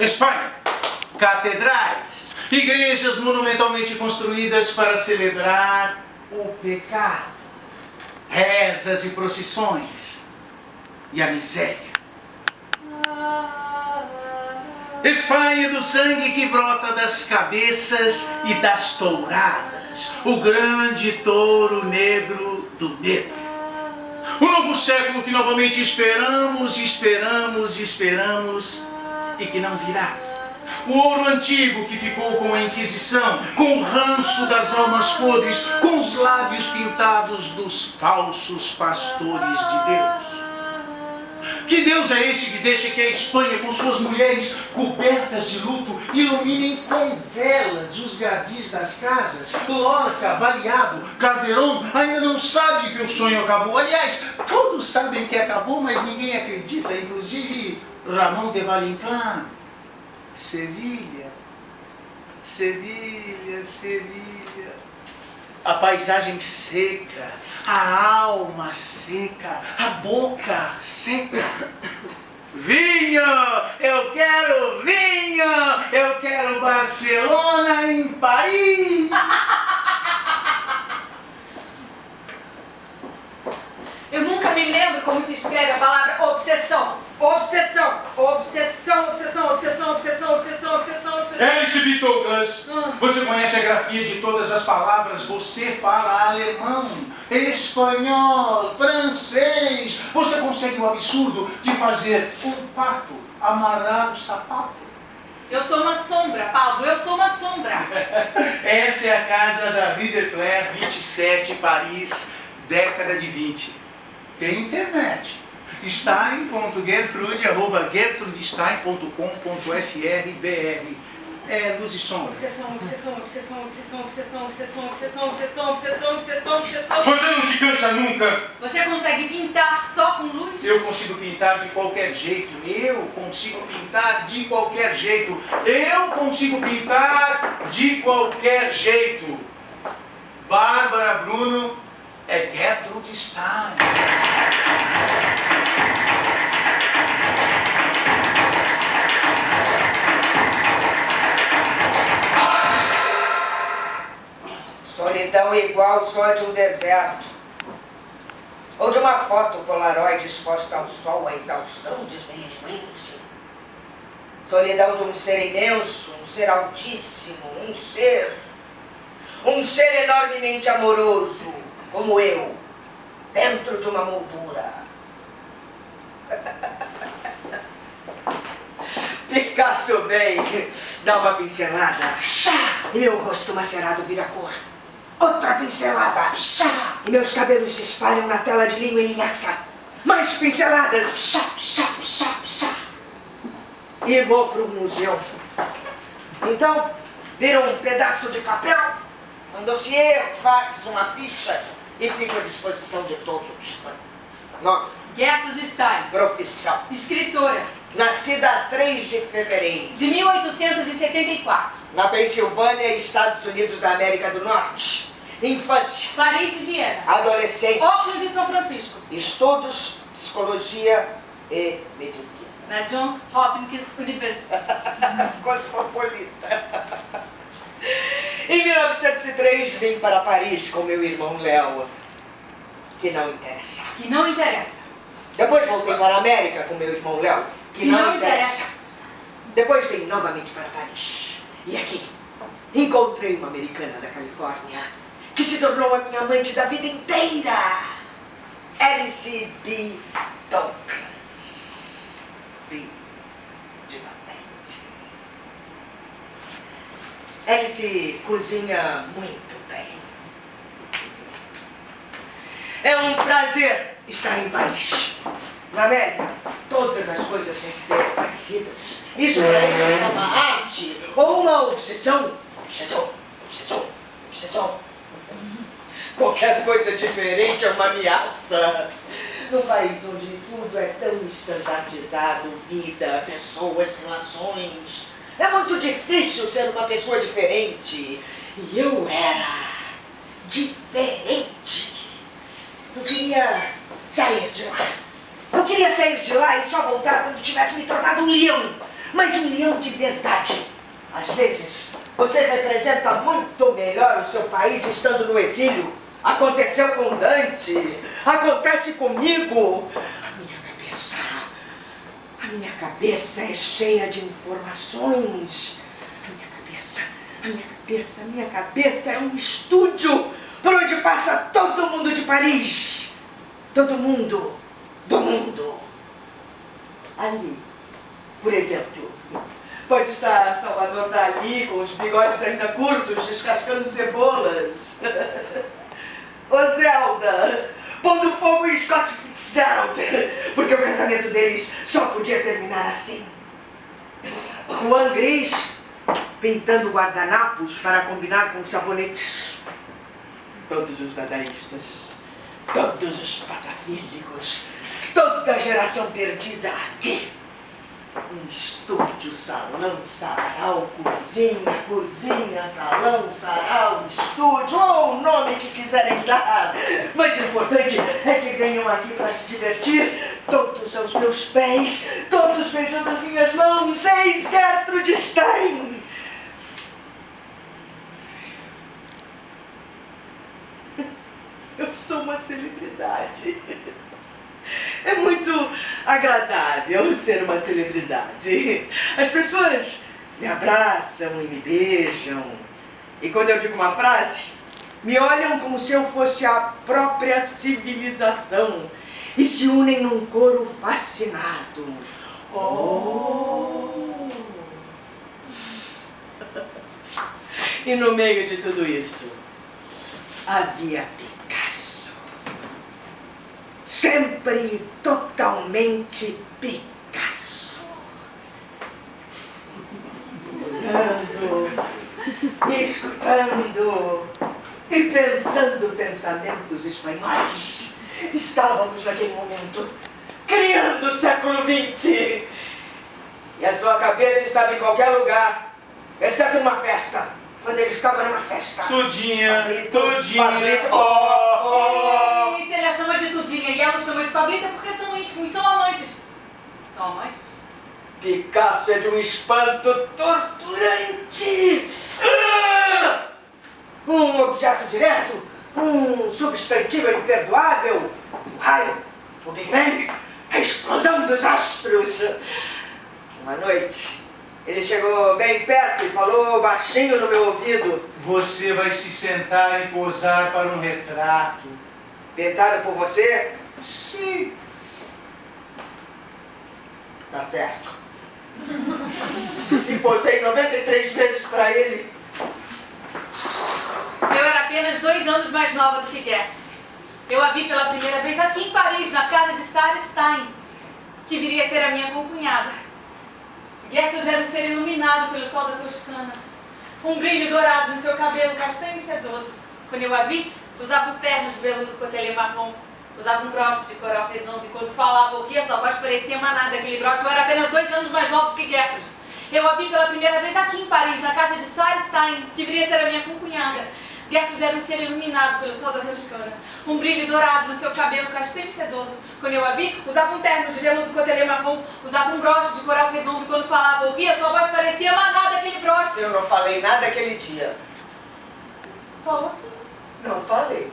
Espanha, catedrais, igrejas monumentalmente construídas para celebrar o pecado, rezas e procissões e a miséria. Espanha do sangue que brota das cabeças e das touradas, o grande touro negro do medo. O novo século que novamente esperamos e que não virá. O ouro antigo que ficou com a Inquisição, com o ranço das almas podres, com os lábios pintados dos falsos pastores de Deus. Que Deus é esse que deixa que a Espanha, com suas mulheres cobertas de luto, iluminem com velas os gardis das casas? Lorca, Baleado, Calderón ainda não sabe que o sonho acabou. Aliás, todos sabem que acabou, mas ninguém acredita, inclusive Ramón de Valle-Inclán. Sevilha, Sevilha, Sevilha. A paisagem seca, a alma seca, a boca seca. Vinho! Eu quero vinho! Eu quero Barcelona em Paris! Eu nunca me lembro como se escreve a palavra obsessão. Obsessão, obsessão, obsessão, obsessão, obsessão, obsessão, obsessão, obsessão. Alice B. Douglas, você conhece a grafia de todas as palavras, você fala alemão, espanhol, francês. Você consegue o absurdo de fazer um pato amarrar o sapato? Eu sou uma sombra, Pablo, eu sou uma sombra. Essa é a casa da Rue de Flers, 27, Paris, década de 20. Tem internet. Stein.gertrude@gertrudestein.com.fr/br. É luz e sombra. Obsessão, obsessão, obsessão, obsessão, obsessão, obsessão, obsessão, obsessão, obsessão, obsessão, obsessão. Você não se cansa nunca. Você consegue pintar só com luz? Eu consigo pintar de qualquer jeito. Eu consigo pintar de qualquer jeito. Eu consigo pintar de qualquer jeito. Bárbara Bruno é Gertrude Stein. Solidão igual só de um deserto. Ou de uma foto Polaroid exposta ao sol, a exaustão desvenhando-se. Solidão de um ser imenso, um ser altíssimo, um ser enormemente amoroso, como eu, dentro de uma moldura. Picasso vem, dá uma pincelada, e meu rosto macerado vira cor. Outra pincelada, e meus cabelos se espalham na tela de linho em linhaça. Mais pinceladas, e vou para o museu. Então, vira um pedaço de papel, um dossiê, um fax, uma ficha, e fico à disposição de todos. Nome? Gertrude Stein. Profissão? Escritora. Nascida a 3 de fevereiro. De 1874. Na Pensilvânia, Estados Unidos da América do Norte. Infância. Paris e Viena. Adolescência. Auckland e São Francisco. Estudos, psicologia e medicina. Na Johns Hopkins University. Cosmopolita. Em 1903, vim para Paris com meu irmão Léo. Que não interessa. Que não interessa. Depois voltei para a América com meu irmão Léo. Que não interessa. Depois vim novamente para Paris. E aqui, encontrei uma americana da Califórnia que se tornou a minha amante da vida inteira. Alice B. Douglas. B. de Babette. Alice cozinha muito bem. É um prazer estar em Paris. Na América, todas as coisas têm que ser parecidas. Isso para ele é uma arte ou uma obsessão. Obsessão. Qualquer coisa diferente é uma ameaça. Num país onde tudo é tão estandardizado, vida, pessoas, relações, é muito difícil ser uma pessoa diferente. E eu era diferente. Eu queria sair de lá. Eu queria sair de lá e só voltar quando tivesse me tornado um leão. mas 1 milhão de verdade. Às vezes, você representa muito melhor o seu país estando no exílio. Aconteceu com Dante, acontece comigo. A minha cabeça é cheia de informações. A minha cabeça é um estúdio por onde passa todo mundo de Paris. Todo mundo do mundo. Ali, por exemplo, pode estar Salvador Dalí com os bigodes ainda curtos, descascando cebolas. Ô Zelda, pondo fogo em Scott Fitzgerald, porque o casamento deles só podia terminar assim. Juan Gris pintando guardanapos para combinar com sabonetes. Todos os dadaístas, todos os patafísicos, toda a geração perdida aqui. Um estúdio, salão, sarau, cozinha, salão, sarau, estúdio, ou o nome que quiserem dar. Mas o importante é que venham aqui para se divertir, todos aos meus pés, todos beijando as minhas mãos. Eis Gertrude Stein. Eu sou uma celebridade. É muito agradável ser uma celebridade. As pessoas me abraçam e me beijam. E quando eu digo uma frase, me olham como se eu fosse a própria civilização e se unem num coro fascinado. Oh! E no meio de tudo isso, havia Picasso. Sempre e totalmente Picasso. Olhando, escutando e pensando pensamentos espanhóis. Estávamos naquele momento criando o século XX. E a sua cabeça estava em qualquer lugar, exceto numa festa. Quando ele estava numa festa. Tudinha. E se ele a chama de Tudinha e ela chama de Pablita porque são íntimos, são amantes. São amantes? Picasso é de um espanto torturante. Um objeto direto, um substantivo imperdoável, o raio, o Big Bang, a explosão dos astros. Uma noite, ele chegou bem perto e falou baixinho no meu ouvido. Você vai se sentar e posar para um retrato. Pintado por você? Sim. Tá certo. E posei 93 vezes para ele. Eu era apenas 2 anos mais nova do que Gertrude. Eu a vi pela primeira vez aqui em Paris, na casa de Sarah Stein, que viria a ser a minha concunhada. Gertrude era um ser iluminado pelo sol da Toscana. Um brilho dourado no seu cabelo castanho e sedoso. Quando eu a vi, usava um terno de veludo cotelê marrom. Usava um broche de coral redondo e quando falava ou ria, sua voz parecia emanar daquele broche. Eu era apenas 2 anos mais nova do que Gertrude. Eu a vi pela primeira vez aqui em Paris, na casa de Sarah Stein, que viria a ser a minha concunhada. Gertrude era um ser iluminado pelo sol da Toscana. Um brilho dourado no seu cabelo castanho e sedoso. Quando eu a vi, usava um terno de veludo cotelê marrom. Usava um broche de coral redondo e quando falava ou ria, sua voz parecia emanar daquele broche. Eu não falei nada aquele dia. Falou sim. Não falei.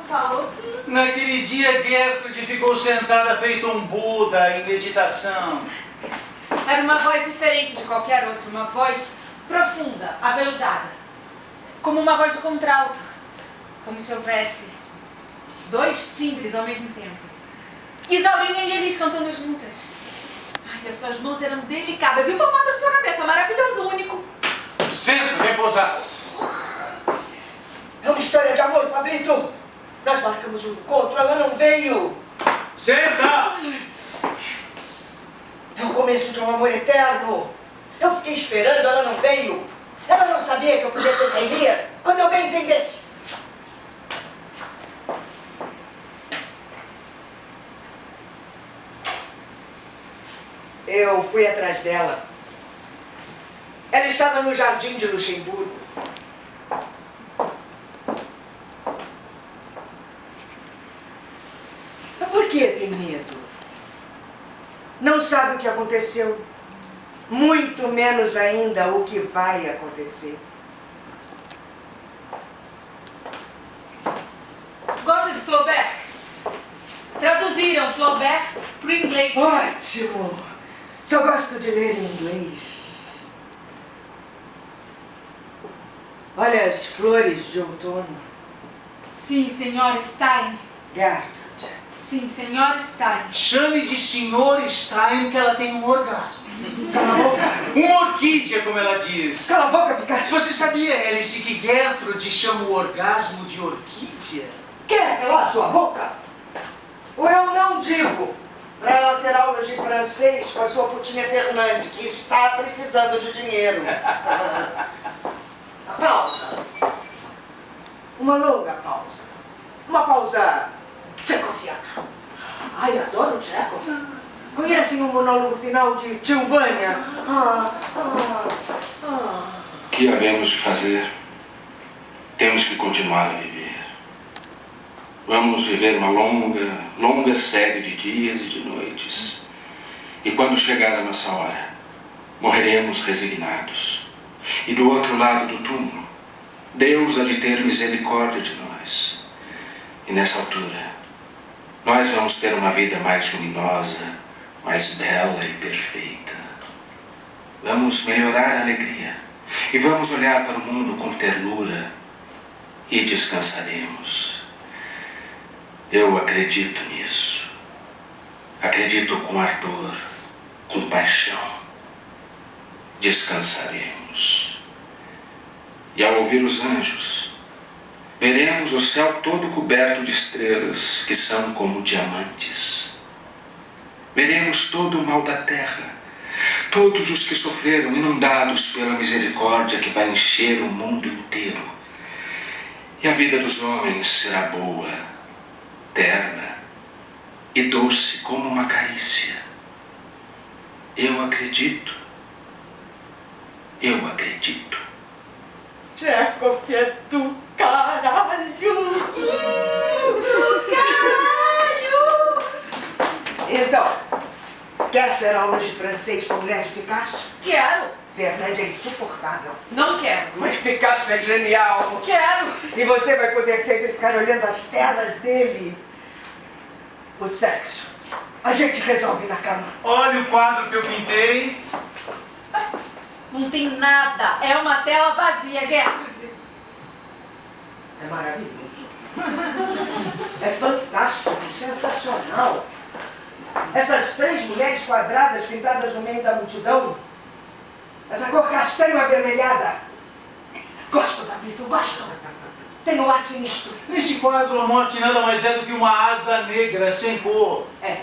Falou sim. Naquele dia, Gertrude ficou sentada feito um Buda em meditação. Era uma voz diferente de qualquer outra, uma voz profunda, aveludada. Como uma voz de contralto. Como se houvesse 2 timbres ao mesmo tempo. Isaurinha e Elis cantando juntas. Ai, as suas mãos eram delicadas e o formato da sua cabeça maravilhoso, único. Senta, vem posar. É uma história de amor, Pablito. Nós marcamos um encontro, ela não veio. Senta! É o começo de um amor eterno. Eu fiquei esperando, ela não veio. Ela não sabia que eu podia ser traída quando eu bem entendesse. Eu fui atrás dela. Ela estava no Jardim de Luxemburgo. Por que tem medo? Não sabe o que aconteceu. muito menos ainda o que vai acontecer. Gosta de Flaubert? Traduziram Flaubert para o inglês. Ótimo! Só gosto de ler em inglês. Olha as flores de outono. Sim, senhora Stein. Gertrude. Sim, senhora Stein. Chame de senhor Stein que ela tem um orgasmo. Cala a boca! Uma orquídea, como ela diz. Cala a boca, Picasso! Você sabia, Alice, que Gertrude chama o orgasmo de orquídea? Quer calar sua boca? Ou eu não digo para ela ter aulas de francês com a sua putinha Fernandes, que está precisando de dinheiro. Pausa. Uma longa pausa. Uma pausa tchecoviana. Ai, adoro Tchekov. Conhecem o monólogo final de Tio Vânia? O que havemos de fazer? Temos que continuar a viver. Vamos viver uma longa série de dias e de noites. E quando chegar a nossa hora, morreremos resignados. E do outro lado do túmulo, Deus há de ter misericórdia de nós. E nessa altura, nós vamos ter uma vida mais luminosa, mais bela e perfeita. Vamos melhorar a alegria. E vamos olhar para o mundo com ternura. E descansaremos. Eu acredito nisso. Acredito com ardor, com paixão. Descansaremos. E ao ouvir os anjos, veremos o céu todo coberto de estrelas que são como diamantes. Veremos todo o mal da terra, todos os que sofreram inundados pela misericórdia que vai encher o mundo inteiro. E a vida dos homens será boa, terna e doce como uma carícia. Eu acredito. Eu acredito. Tchekov é do caralho! Do caralho! Então, quer ter aulas de francês com mulher de Picasso? Quero. Fernandes é insuportável. Não quero. Mas Picasso é genial. Quero. E você vai poder sempre ficar olhando as telas dele. O sexo, a gente resolve na cama. Olha o quadro que eu pintei. Não tem nada. É uma tela vazia, Gertrude. É maravilhoso. É fantástico, sensacional. Essas 3 mulheres quadradas pintadas no meio da multidão. Essa cor castanho avermelhada. Gosto, David, gosto. Tem um ar sinistro. Nesse quadro, a morte nada mais é do que uma asa negra sem cor. É.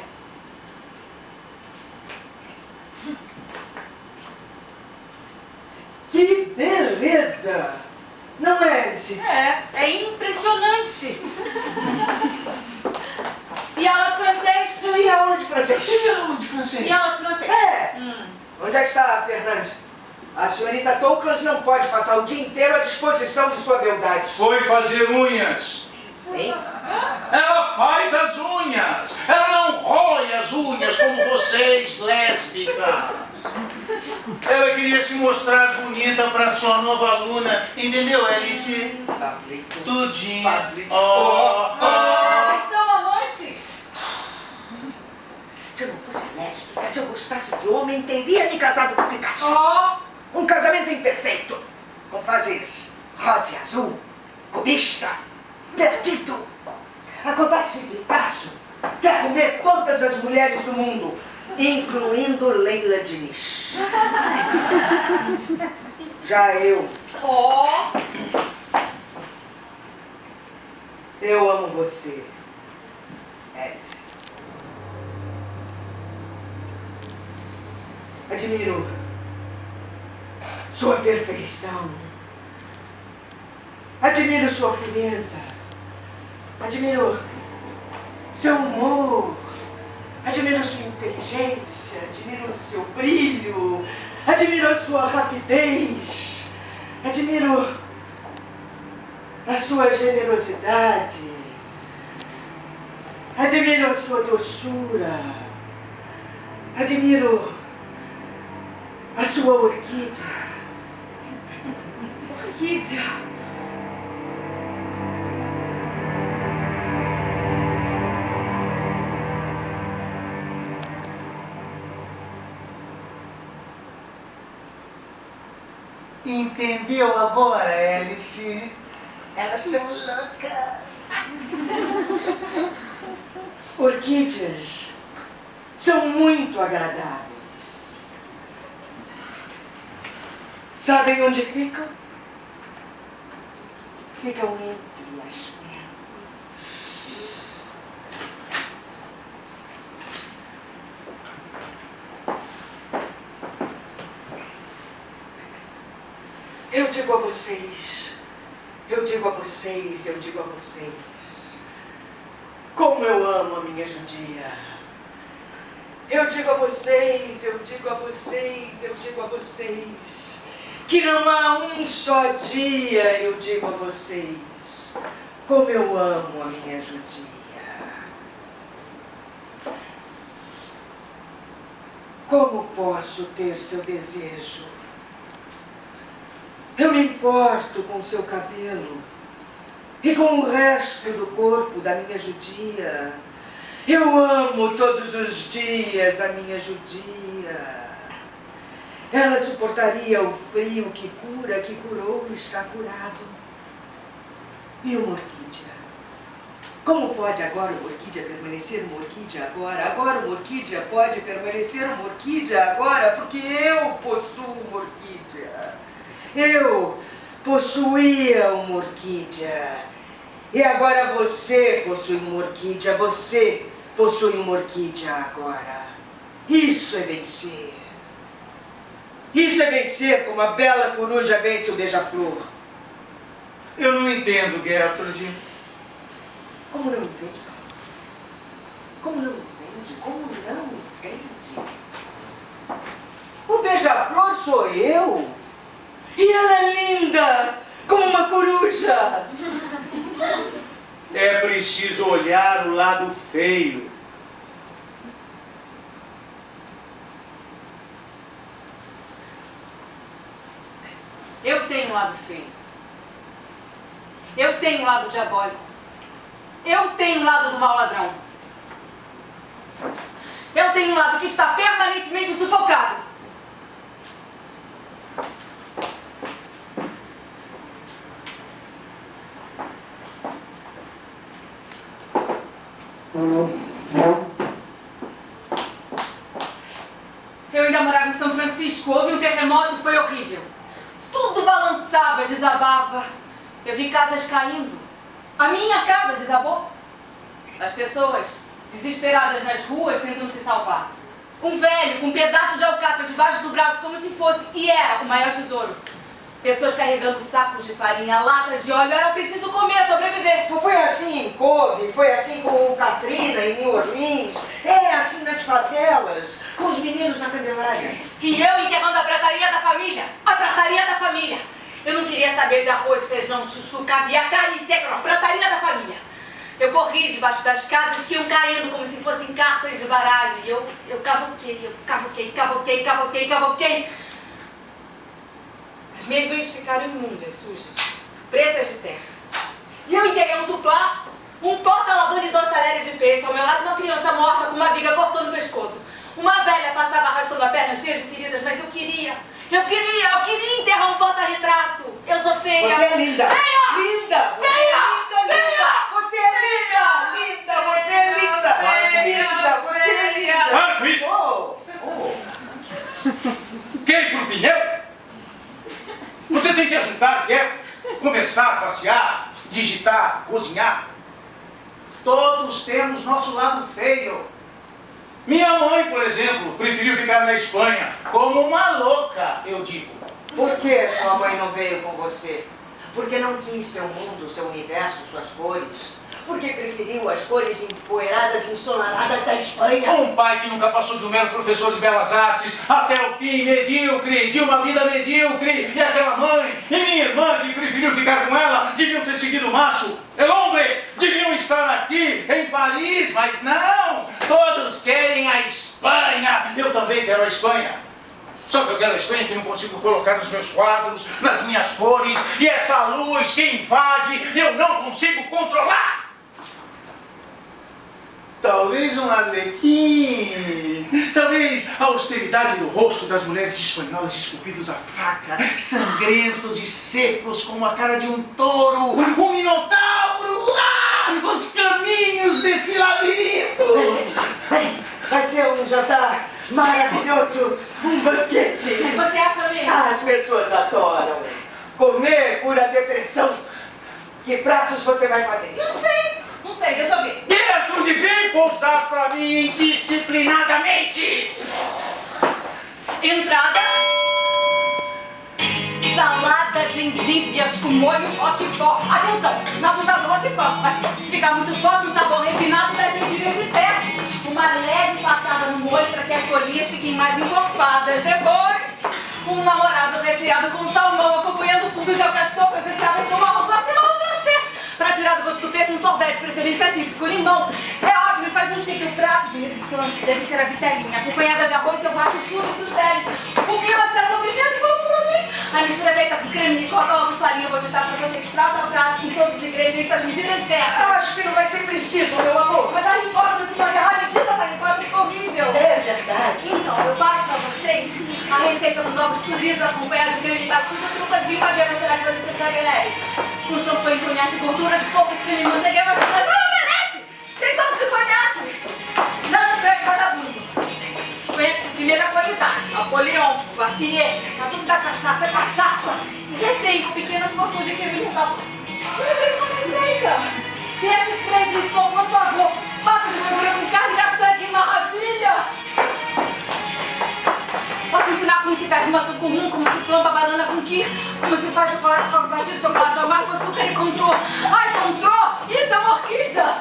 Que beleza! Não é, Alice? É impressionante. E aula de francês? E a aula de francês? E a aula de francês? E aula de francês? É! Onde é que está a Fernandes? A senhorita Douglas não pode passar o dia inteiro à disposição de sua beldade. Foi fazer unhas. Hein? Ela faz as unhas. Ela não rói as unhas como vocês, lésbicas. Ela queria se mostrar bonita para sua nova aluna. Entendeu, Alice? Pablito. Tudinho. Pablito. Ai, são amantes. Se eu não fosse lésbica, se eu gostasse de homem, teria me casado com Picasso. Oh. Um casamento imperfeito, com fases rosa e azul, cubista, perdido. Acontece que Picasso quer comer todas as mulheres do mundo, incluindo Leila Diniz. Já eu amo você, Alice. Admiro sua perfeição. Admiro sua pureza. Admiro seu humor. Admiro sua inteligência. Admiro seu brilho. Admiro a sua rapidez. Admiro a sua generosidade. Admiro a sua doçura. Admiro A sua orquídea. Orquídea? Entendeu agora, Alice? Elas são loucas. Orquídeas são muito agradáveis. Sabem onde ficam? Ficam entre as pernas. Eu digo a vocês, como eu amo a minha judia. Eu digo a vocês, que não há um só dia, eu digo a vocês, como eu amo a minha judia. Como posso ter seu desejo? Eu me importo com seu cabelo e com o resto do corpo da minha judia. Eu amo todos os dias a minha judia. Ela suportaria o frio que cura, que curou e está curado. E uma orquídea? Como pode agora uma orquídea permanecer uma orquídea agora? Agora uma orquídea pode permanecer uma orquídea agora porque eu possuo uma orquídea. Eu possuía uma orquídea. E agora você possui uma orquídea. Você possui uma orquídea agora. Isso é vencer. Isso é vencer como a bela coruja vence o beija-flor. Eu não entendo, Gertrude. Como não entende? Como não entende? Como não entende? O beija-flor sou eu. E ela é linda, como uma coruja. É preciso olhar o lado feio. Eu tenho um lado feio. Eu tenho um lado diabólico. Eu tenho um lado do mau ladrão. Eu tenho um lado que está permanentemente sufocado. Eu ainda morava em São Francisco, houve um terremoto, foi horrível. Tudo balançava, desabava. Eu vi casas caindo. A minha casa desabou. As pessoas desesperadas nas ruas tentando se salvar. Um velho com um pedaço de alcatra debaixo do braço como se fosse, e era o maior tesouro. Pessoas carregando sacos de farinha, latas de óleo, era preciso comer, sobreviver. Não foi assim em Kobe, foi assim com o Katrina em New Orleans, é assim nas favelas, com os meninos na Candelária. E eu enterrando a prataria da família, a prataria da família. Eu não queria saber de arroz, feijão, chuchu, caviar, carne seca, não, prataria da família. Eu corri debaixo das casas que iam caindo como se fossem cartas de baralho. E eu cavoquei. As minhas unhas ficaram imundas, sujas, pretas de terra. E eu enterrei um suplá, um porta-lavanda e 2 talheres de peixe. Ao meu lado, uma criança morta com uma viga cortando o pescoço. Uma velha passava arrastando a perna cheia de feridas, mas eu queria enterrar um porta-retrato. Eu sou feia. Você é linda. Feia! Linda! Feia! Linda! Você é linda! Linda! Você é linda! Linda! Você é linda! Para com isso! Quer ir pro pneu? Você tem que ajudar, conversar, passear, digitar, cozinhar. Todos temos nosso lado feio. Minha mãe, por exemplo, preferiu ficar na Espanha como uma louca, eu digo. Por que sua mãe não veio com você? Porque não quis seu mundo, seu universo, suas cores. Porque preferiu as cores empoeiradas, ensolaradas da Espanha. Um pai que nunca passou de um mero professor de belas artes, até o fim, medíocre, de uma vida medíocre. E aquela mãe e minha irmã que preferiu ficar com ela, deviam ter seguido o macho. El hombre, deviam estar aqui, em Paris, mas não. Todos querem a Espanha. Eu também quero a Espanha. Sabe aquela Espanha que não consigo colocar nos meus quadros, nas minhas cores, e essa luz que invade, eu não consigo controlar? Talvez um arlequim, talvez a austeridade do rosto das mulheres espanholas esculpidos a faca, sangrentos e secos como a cara de um touro, um minotauro, os caminhos desse labirinto. Vai ser um jantar maravilhoso, um banquete. Você acha mesmo? As pessoas adoram. Comer cura a depressão. Que pratos você vai fazer? Não sei, deixa eu ver. Gertrude, vem pousar pra mim disciplinadamente. Entrada. Salada de endívias com molho roquefort. Atenção, não abusar do roquefort. Mas se ficar muito forte, o sabor refinado das endívias se perde. Uma leve passada no molho para que as folhinhas fiquem mais encorpadas. Depois, um namorado recheado com salmão, acompanhando fundos de alcachofra recheadas com marrom glacê. Para tirar do gosto do peixe, um sorvete, preferência cítrico, limão. É ótimo, faz um chique. O prato de resistência deve ser a vitelinha, acompanhada de arroz, selvagem, churro e bruxelas. O clima de sobremesa e compromisso. A mistura é feita com creme, ricota, ovos, farinha. Vou ditar para vocês prato a prato, com todos os ingredientes, as medidas certas. Acho que não vai ser preciso, meu amor. Mas a ricota não se pode errar, a medida da ricota ficou horrível. É verdade. Então, eu passo para vocês a receita dos ovos cozidos, acompanhada de creme batido, trupas e madeira, será que você prefere, né? Com champanhe, conhaque, gorduras, pouco creme, manteiga, machucada. Omelete! 6 ovos de conhaque! Nada de pé, vagabundo. Conhaque de primeira qualidade. Napoleão, Vassier, tá tudo da cachaça, é cachaça. Recheio com pequenas porções de queijo montado. Lembrei de uma receita. Queijo, freio, pão, quanto avô. Pato de gordura com carne, castanha, que maravilha! Posso ensinar como se faz maçã com rum, como se planta banana com kir, como se faz chocolate com batido, chocolate amargo, açúcar e contrô. Ai, contrô! Isso é uma orquídea!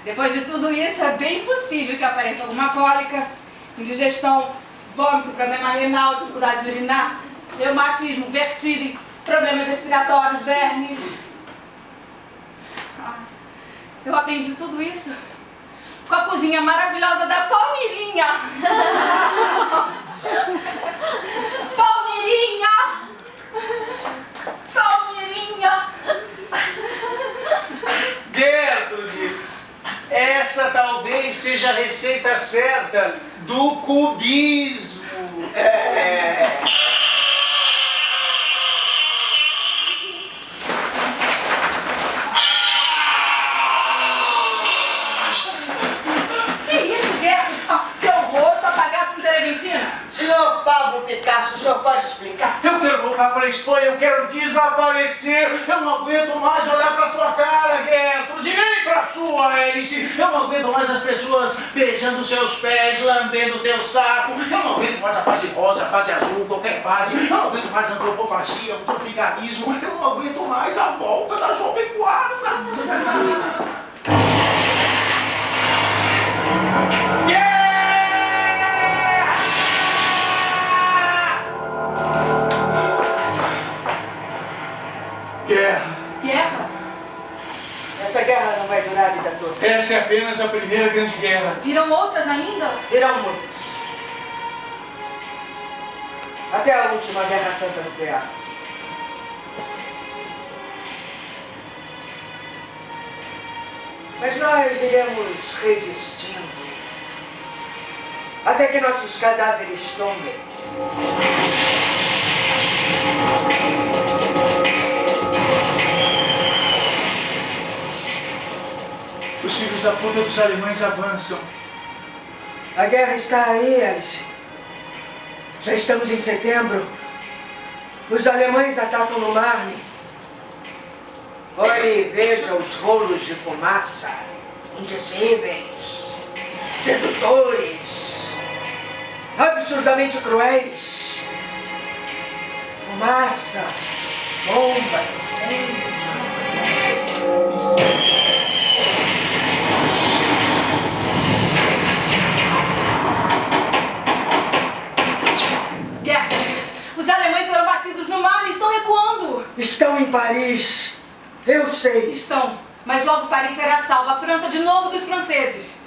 Depois de tudo isso, é bem possível que apareça alguma cólica, indigestão, vômito, problema renal, dificuldade de urinar, reumatismo, vertigem, problemas respiratórios, vermes. Eu aprendi tudo isso com a cozinha maravilhosa da Palmeirinha. Palmeirinha! Palmeirinha! Gertrude, essa talvez seja a receita certa do cubismo. Senhor Pablo Picasso, o senhor pode explicar? Eu quero voltar para a Espanha, eu quero desaparecer. Eu não aguento mais olhar para sua cara, Gertrude, nem para sua hélice. Eu não aguento mais as pessoas beijando seus pés, lambendo teu saco. Eu não aguento mais a fase rosa, a fase azul, qualquer fase. Eu não aguento mais a antropofagia, o tropicalismo. Eu não aguento mais a volta da Jovem Guarda. Guerra? Essa guerra não vai durar a vida toda. Essa é apenas a primeira grande guerra. Viram outras ainda? Virão muitas. Até a última guerra santa nuclear. Mas nós iremos resistindo. Até que nossos cadáveres tombem. Os filhos da puta dos alemães avançam. A guerra está aí, Alice. Já estamos em setembro. Os alemães atacam no Marne. Olhe e veja os rolos de fumaça, indizíveis, sedutores, absurdamente cruéis. Fumaça, bomba, incêndio. Guerra! Os alemães foram batidos no mar e estão recuando! Estão em Paris. Eu sei. Estão, Mas logo Paris será salva, a França de novo dos franceses.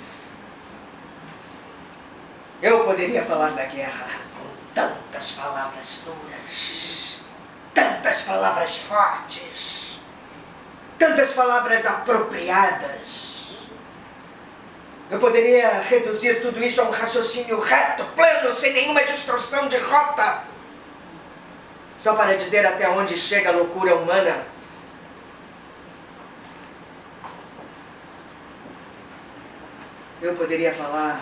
Eu poderia falar da guerra com tantas palavras duras, tantas palavras fortes, tantas palavras apropriadas. Eu poderia reduzir tudo isso a um raciocínio reto, plano, sem nenhuma distorção de rota. Só para dizer até onde chega a loucura humana. Eu poderia falar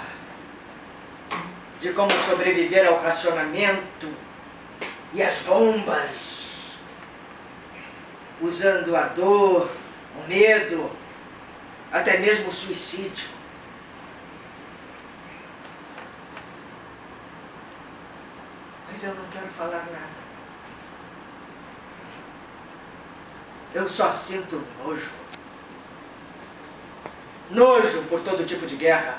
de como sobreviver ao racionamento e às bombas, usando a dor, o medo, até mesmo o suicídio. Mas eu não quero falar nada. Eu só sinto nojo. Nojo por todo tipo de guerra.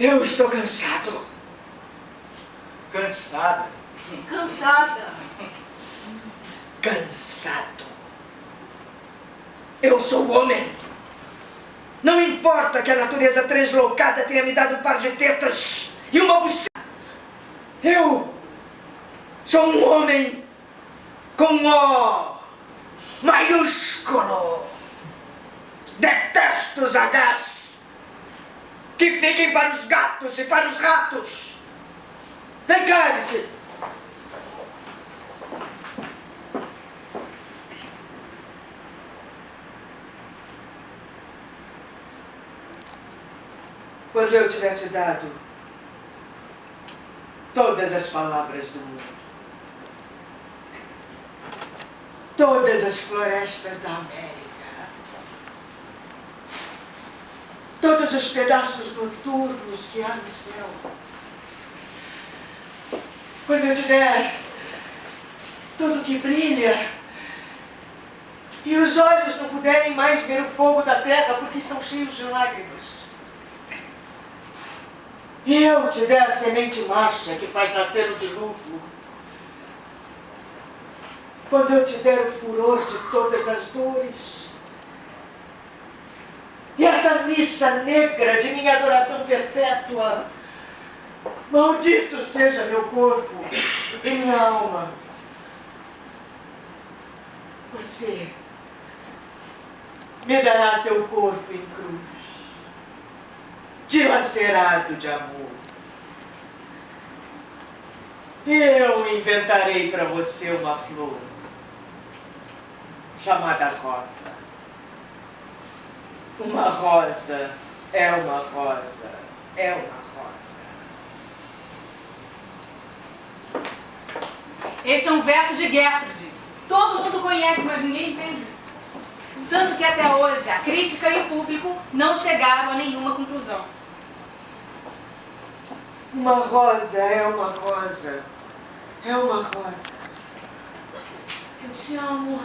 Eu estou cansado. Cansada. Cansada. Cansado. Eu sou homem. Não importa que a natureza translocada tenha me dado um par de tetas e uma buceta. Eu sou um homem com O maiúsculo. Detesto os Hs. Que fiquem para os gatos e para os ratos. Vem cá, Alice. Quando eu tiver te dado todas as palavras do mundo, todas as florestas da América, todos os pedaços noturnos que há no céu, quando eu te der tudo que brilha e os olhos não puderem mais ver o fogo da terra porque estão cheios de lágrimas, e eu te der a semente macha que faz nascer o dilúvio, quando eu te der o furor de todas as dores, e essa missa negra de minha adoração perpétua, maldito seja meu corpo e minha alma, você me dará seu corpo em cruz, dilacerado de amor. E eu inventarei para você uma flor chamada rosa. Uma rosa é uma rosa, é uma rosa. Este é um verso de Gertrude. Todo mundo conhece, mas ninguém entende. Tanto que até hoje a crítica e o público não chegaram a nenhuma conclusão. Uma rosa é uma rosa, é uma rosa. Eu te amo.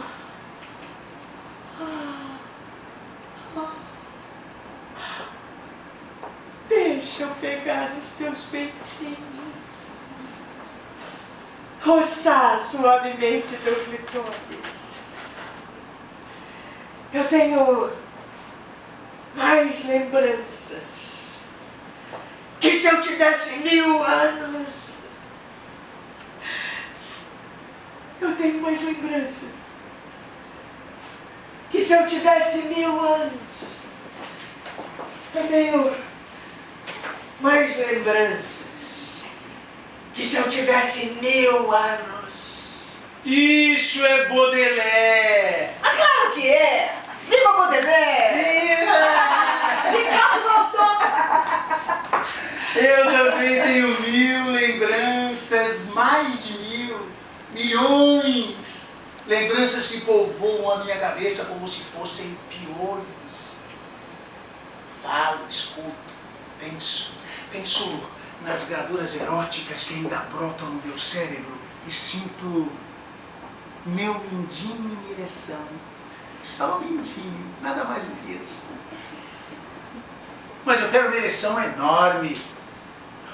Deixa eu pegar nos teus peitinhos, roçar suavemente teu clitóris. Eu tenho mais lembranças que se eu tivesse 1000 anos. Eu tenho mais lembranças que se eu tivesse 1000 anos. Eu tenho mais lembranças que se eu tivesse 1000 anos. Isso é Baudelaire. Ah, claro que é! Viva Baudelaire! Picasso voltou! Eu também tenho 1000 lembranças, mais de 1000, milhões. Lembranças que povoam a minha cabeça como se fossem piolhos. Falo, escuto, penso nas gravuras eróticas que ainda brotam no meu cérebro e sinto meu mindinho em ereção. Só um mindinho, nada mais do que isso. Mas eu quero uma ereção enorme,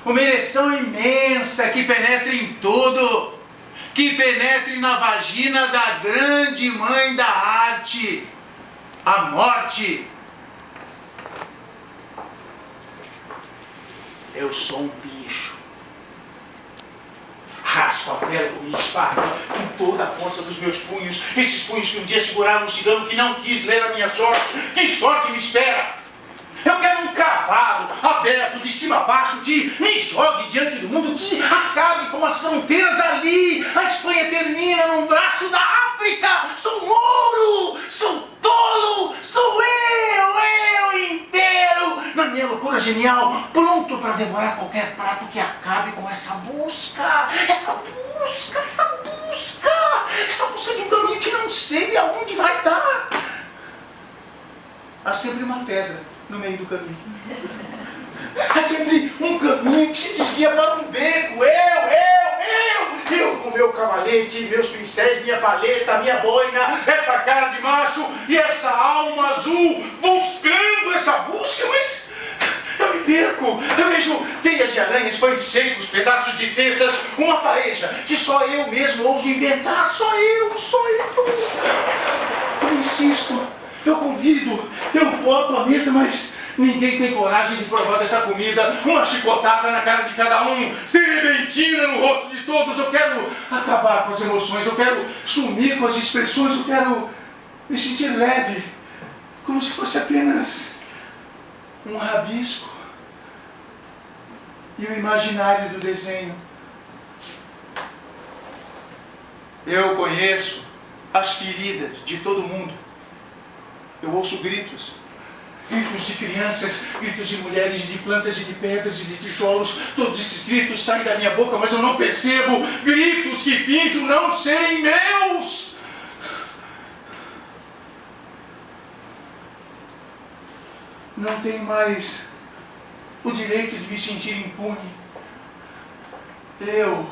uma ereção imensa que penetre em tudo, que penetre na vagina da grande mãe da arte, a morte. Eu sou um bicho. Raspo a pele e esparto com toda a força dos meus punhos, esses punhos que um dia seguraram um cigano que não quis ler a minha sorte. Que sorte me espera! Eu quero um cavalo aberto de cima a baixo que me jogue diante do mundo, que acabe com as fronteiras ali. A Espanha termina num braço da África. Sou Mouro, sou tolo, sou eu inteiro, na minha loucura genial, pronto para devorar qualquer prato que acabe com essa busca de um caminho que não sei aonde vai dar. Há sempre uma pedra no meio do caminho. Há sempre um caminho que se desvia para um beco. Eu com meu cavalete, meus pincéis, minha paleta, minha boina, essa cara de macho e essa alma azul, buscando essa busca, mas eu me perco. Eu vejo teias de aranhas, pães secos, pedaços de tetas, uma paeja que só eu mesmo ouso inventar. Só eu. Eu insisto, eu convido, eu boto a mesa, mas ninguém tem coragem de provar dessa comida. Uma chicotada na cara de cada um, terebentina no rosto de todos. Eu quero acabar com as emoções, eu quero sumir com as expressões, eu quero me sentir leve, como se fosse apenas um rabisco e o imaginário do desenho. Eu conheço as feridas de todo mundo. Eu ouço gritos de crianças, gritos de mulheres, de plantas e de pedras e de tijolos. Todos esses gritos saem da minha boca, mas eu não percebo. Gritos que finjo não serem meus. Não tenho mais o direito de me sentir impune. Eu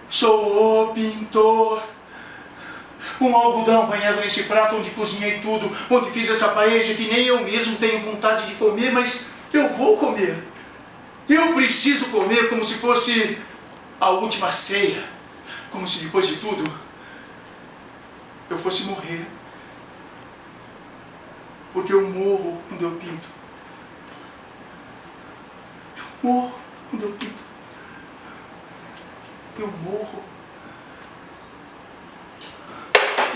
sou o pintor. Um algodão banhado nesse prato onde cozinhei tudo, onde fiz essa paeja que nem eu mesmo tenho vontade de comer, mas eu vou comer. Eu preciso comer como se fosse a última ceia, como se depois de tudo eu fosse morrer. Porque eu morro quando eu pinto. Eu morro quando eu pinto. Eu morro.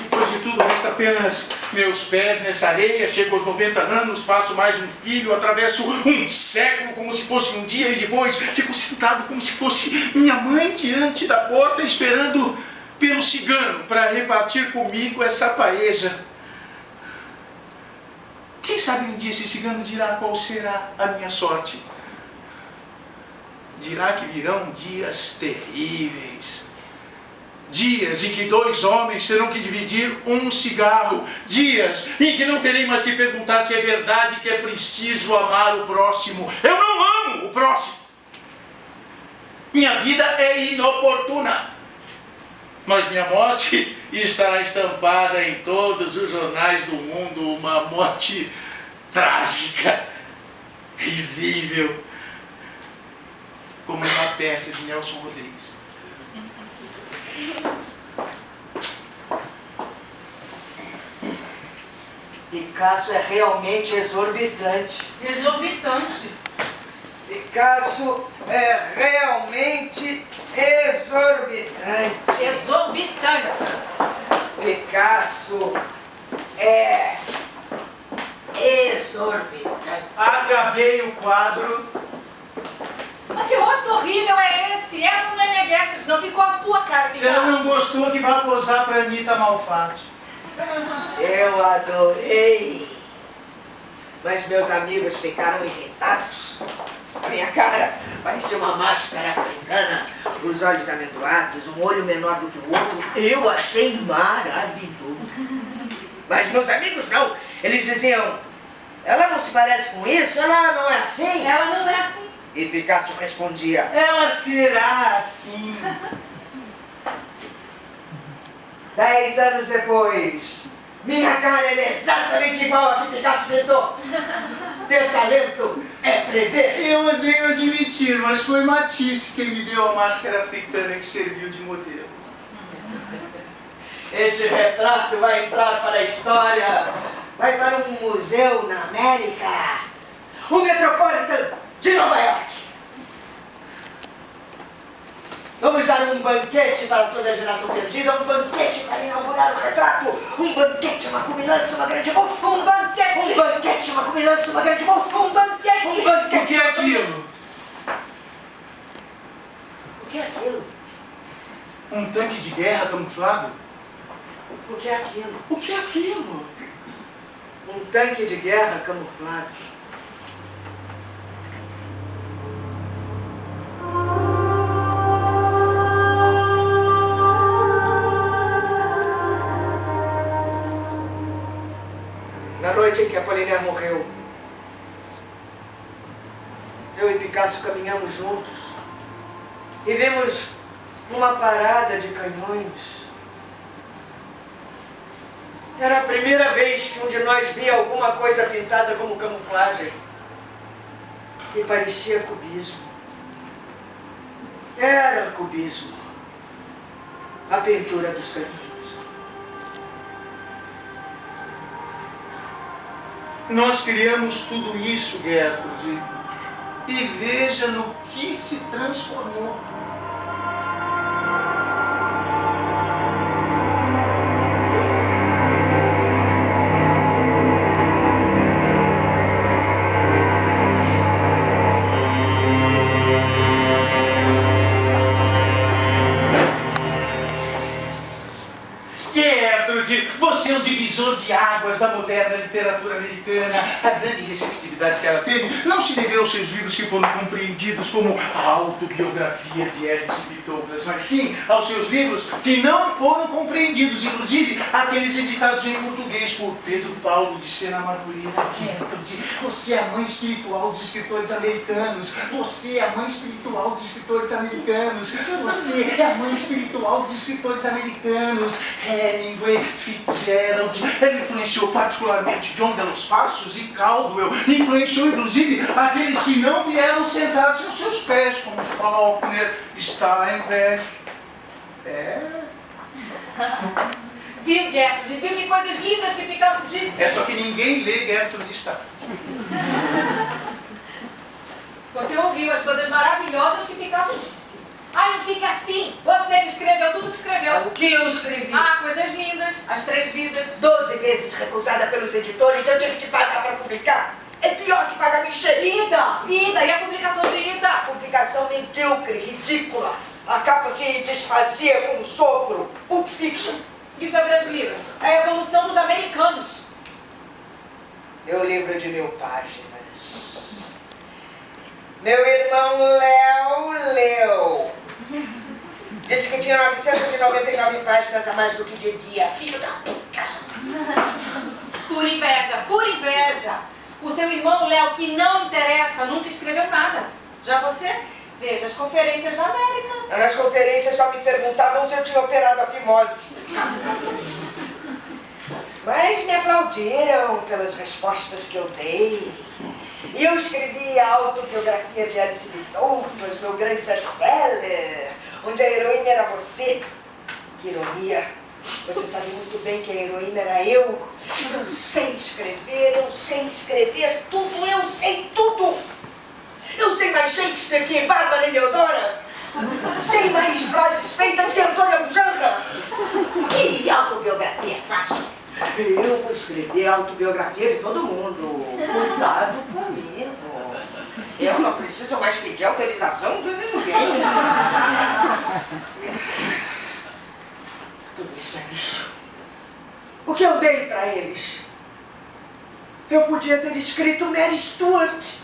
Depois de tudo, resta apenas meus pés nessa areia. Chego aos 90 anos, faço mais um filho, atravesso um século como se fosse um dia e depois fico sentado como se fosse minha mãe diante da porta, esperando pelo cigano para repartir comigo essa paeja. Quem sabe um dia esse cigano dirá qual será a minha sorte. Dirá que virão dias terríveis. Dias em que 2 homens terão que dividir um cigarro. Dias em que não terei mais que perguntar se é verdade que é preciso amar o próximo. Eu não amo o próximo. Minha vida é inoportuna. Mas minha morte estará estampada em todos os jornais do mundo. Uma morte trágica, risível, como uma peça de Nelson Rodrigues. Picasso é realmente exorbitante. Exorbitante. Picasso é realmente exorbitante. Exorbitante. Picasso é exorbitante. Acabei o quadro. Mas que rosto horrível é esse? Essa não é minha Gertrude, não. Ficou a sua cara de Se ela não graça. gostou, que vai posar pra Anitta Malfatti. Eu adorei. Mas meus amigos ficaram irritados. A minha cara parecia uma máscara africana. Os olhos amendoados, um olho menor do que o outro. Eu achei maravilhoso. Mas meus amigos não. Eles diziam, ela não se parece com isso? Ela não é assim? Ela não é assim. E Picasso respondia, Ela será assim. 10 anos depois, minha cara é exatamente igual a que Picasso pintou. Ter talento é prever. Eu odeio admitir, mas foi Matisse quem me deu a máscara africana que serviu de modelo. Esse retrato vai entrar para a história. Vai para um museu na América. O Metropolitan de Nova York. Vamos dar um banquete para toda a geração perdida, um banquete para inaugurar o retrato, um banquete, uma comilança, uma grande bufa, um banquete, uma comilança, uma grande bufa, um banquete. O que é aquilo? O que é aquilo? Um tanque de guerra camuflado? O que é aquilo? O que é aquilo? Um tanque de guerra camuflado. Na noite em que Apollinaire morreu, eu e Picasso caminhamos juntos e vimos uma parada de canhões. Era a primeira vez que um de nós via alguma coisa pintada como camuflagem e parecia cubismo. Era cubismo, a pintura dos canhões. Nós criamos tudo isso, Gertrude, e veja no que se transformou. Gertrude, você é um divisor de águas da moderna literatura americana. A grande receptividade que ela teve não se deveu aos seus livros que foram compreendidos como a autobiografia de Alice B. Toklas, mas sim aos seus livros que não foram compreendidos, inclusive aqueles editados em português por Pedro Paulo de Sena Madureira. Gertrude, você é a mãe espiritual dos escritores americanos. Você é a mãe espiritual dos escritores americanos. Você é a mãe espiritual dos escritores americanos. Hemingway, Fitzgerald, ela influenciou particularmente John de los Passos e Caldwell, influenciou inclusive aqueles que não vieram sentar-se aos seus pés, como Faulkner, Steinbeck. Viu, Gertrude? Viu que coisas lindas que Picasso disse? É só que ninguém lê Gertrude Stein. Você ouviu as coisas maravilhosas que Picasso disse. Ai, não fica assim. Você que escreveu tudo que escreveu. O que eu escrevi? Ah, coisas lindas, as 3 vidas. 12 vezes recusada pelos editores, eu tive que pagar para publicar. É pior que pagar mexer. Ida, e a publicação de Ida? A publicação medíocre, ridícula. A capa se desfazia com um sopro. Pulp Fiction. E o seu grande livro? A Evolução dos Americanos. Meu livro de 1000 páginas. Meu irmão Léo leu. Disse que tinha 999 páginas a mais do que devia. Filho da puta. Por inveja, por inveja. O seu irmão Léo, que não interessa, nunca escreveu nada. Já você? Veja as conferências da América. Nas conferências só me perguntavam se eu tinha operado a fimose. Mas me aplaudiram pelas respostas que eu dei. E eu escrevi a autobiografia de Alice B. Toklas, meu grande best-seller, onde a heroína era você. Que ironia. Você sabe muito bem que a heroína era eu. Eu sei escrever tudo, eu sei tudo. Eu sei mais Shakespeare que Bárbara Eleodora. Sei mais frases feitas que Antônio Bujanra. Que autobiografia é fácil. Eu vou escrever a autobiografia de todo mundo. Cuidado comigo. Eu não preciso mais pedir autorização de ninguém. Tudo isso é lixo. O que eu dei para eles? Eu podia ter escrito Mary Stuart.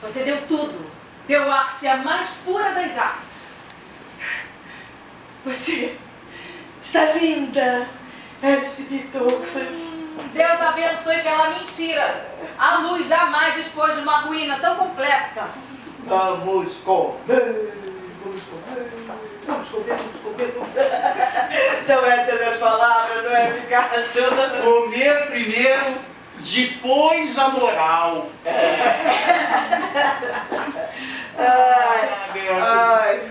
Você deu tudo. Deu arte, a mais pura das artes. Você está linda, Alice B. Toklas. Deus abençoe pela mentira. A luz jamais dispôs de uma ruína tão completa. Vamos comer, vamos comer, vamos comer, vamos comer. São essas as palavras, não é, Picasso? Comer primeiro, depois a moral. Ai.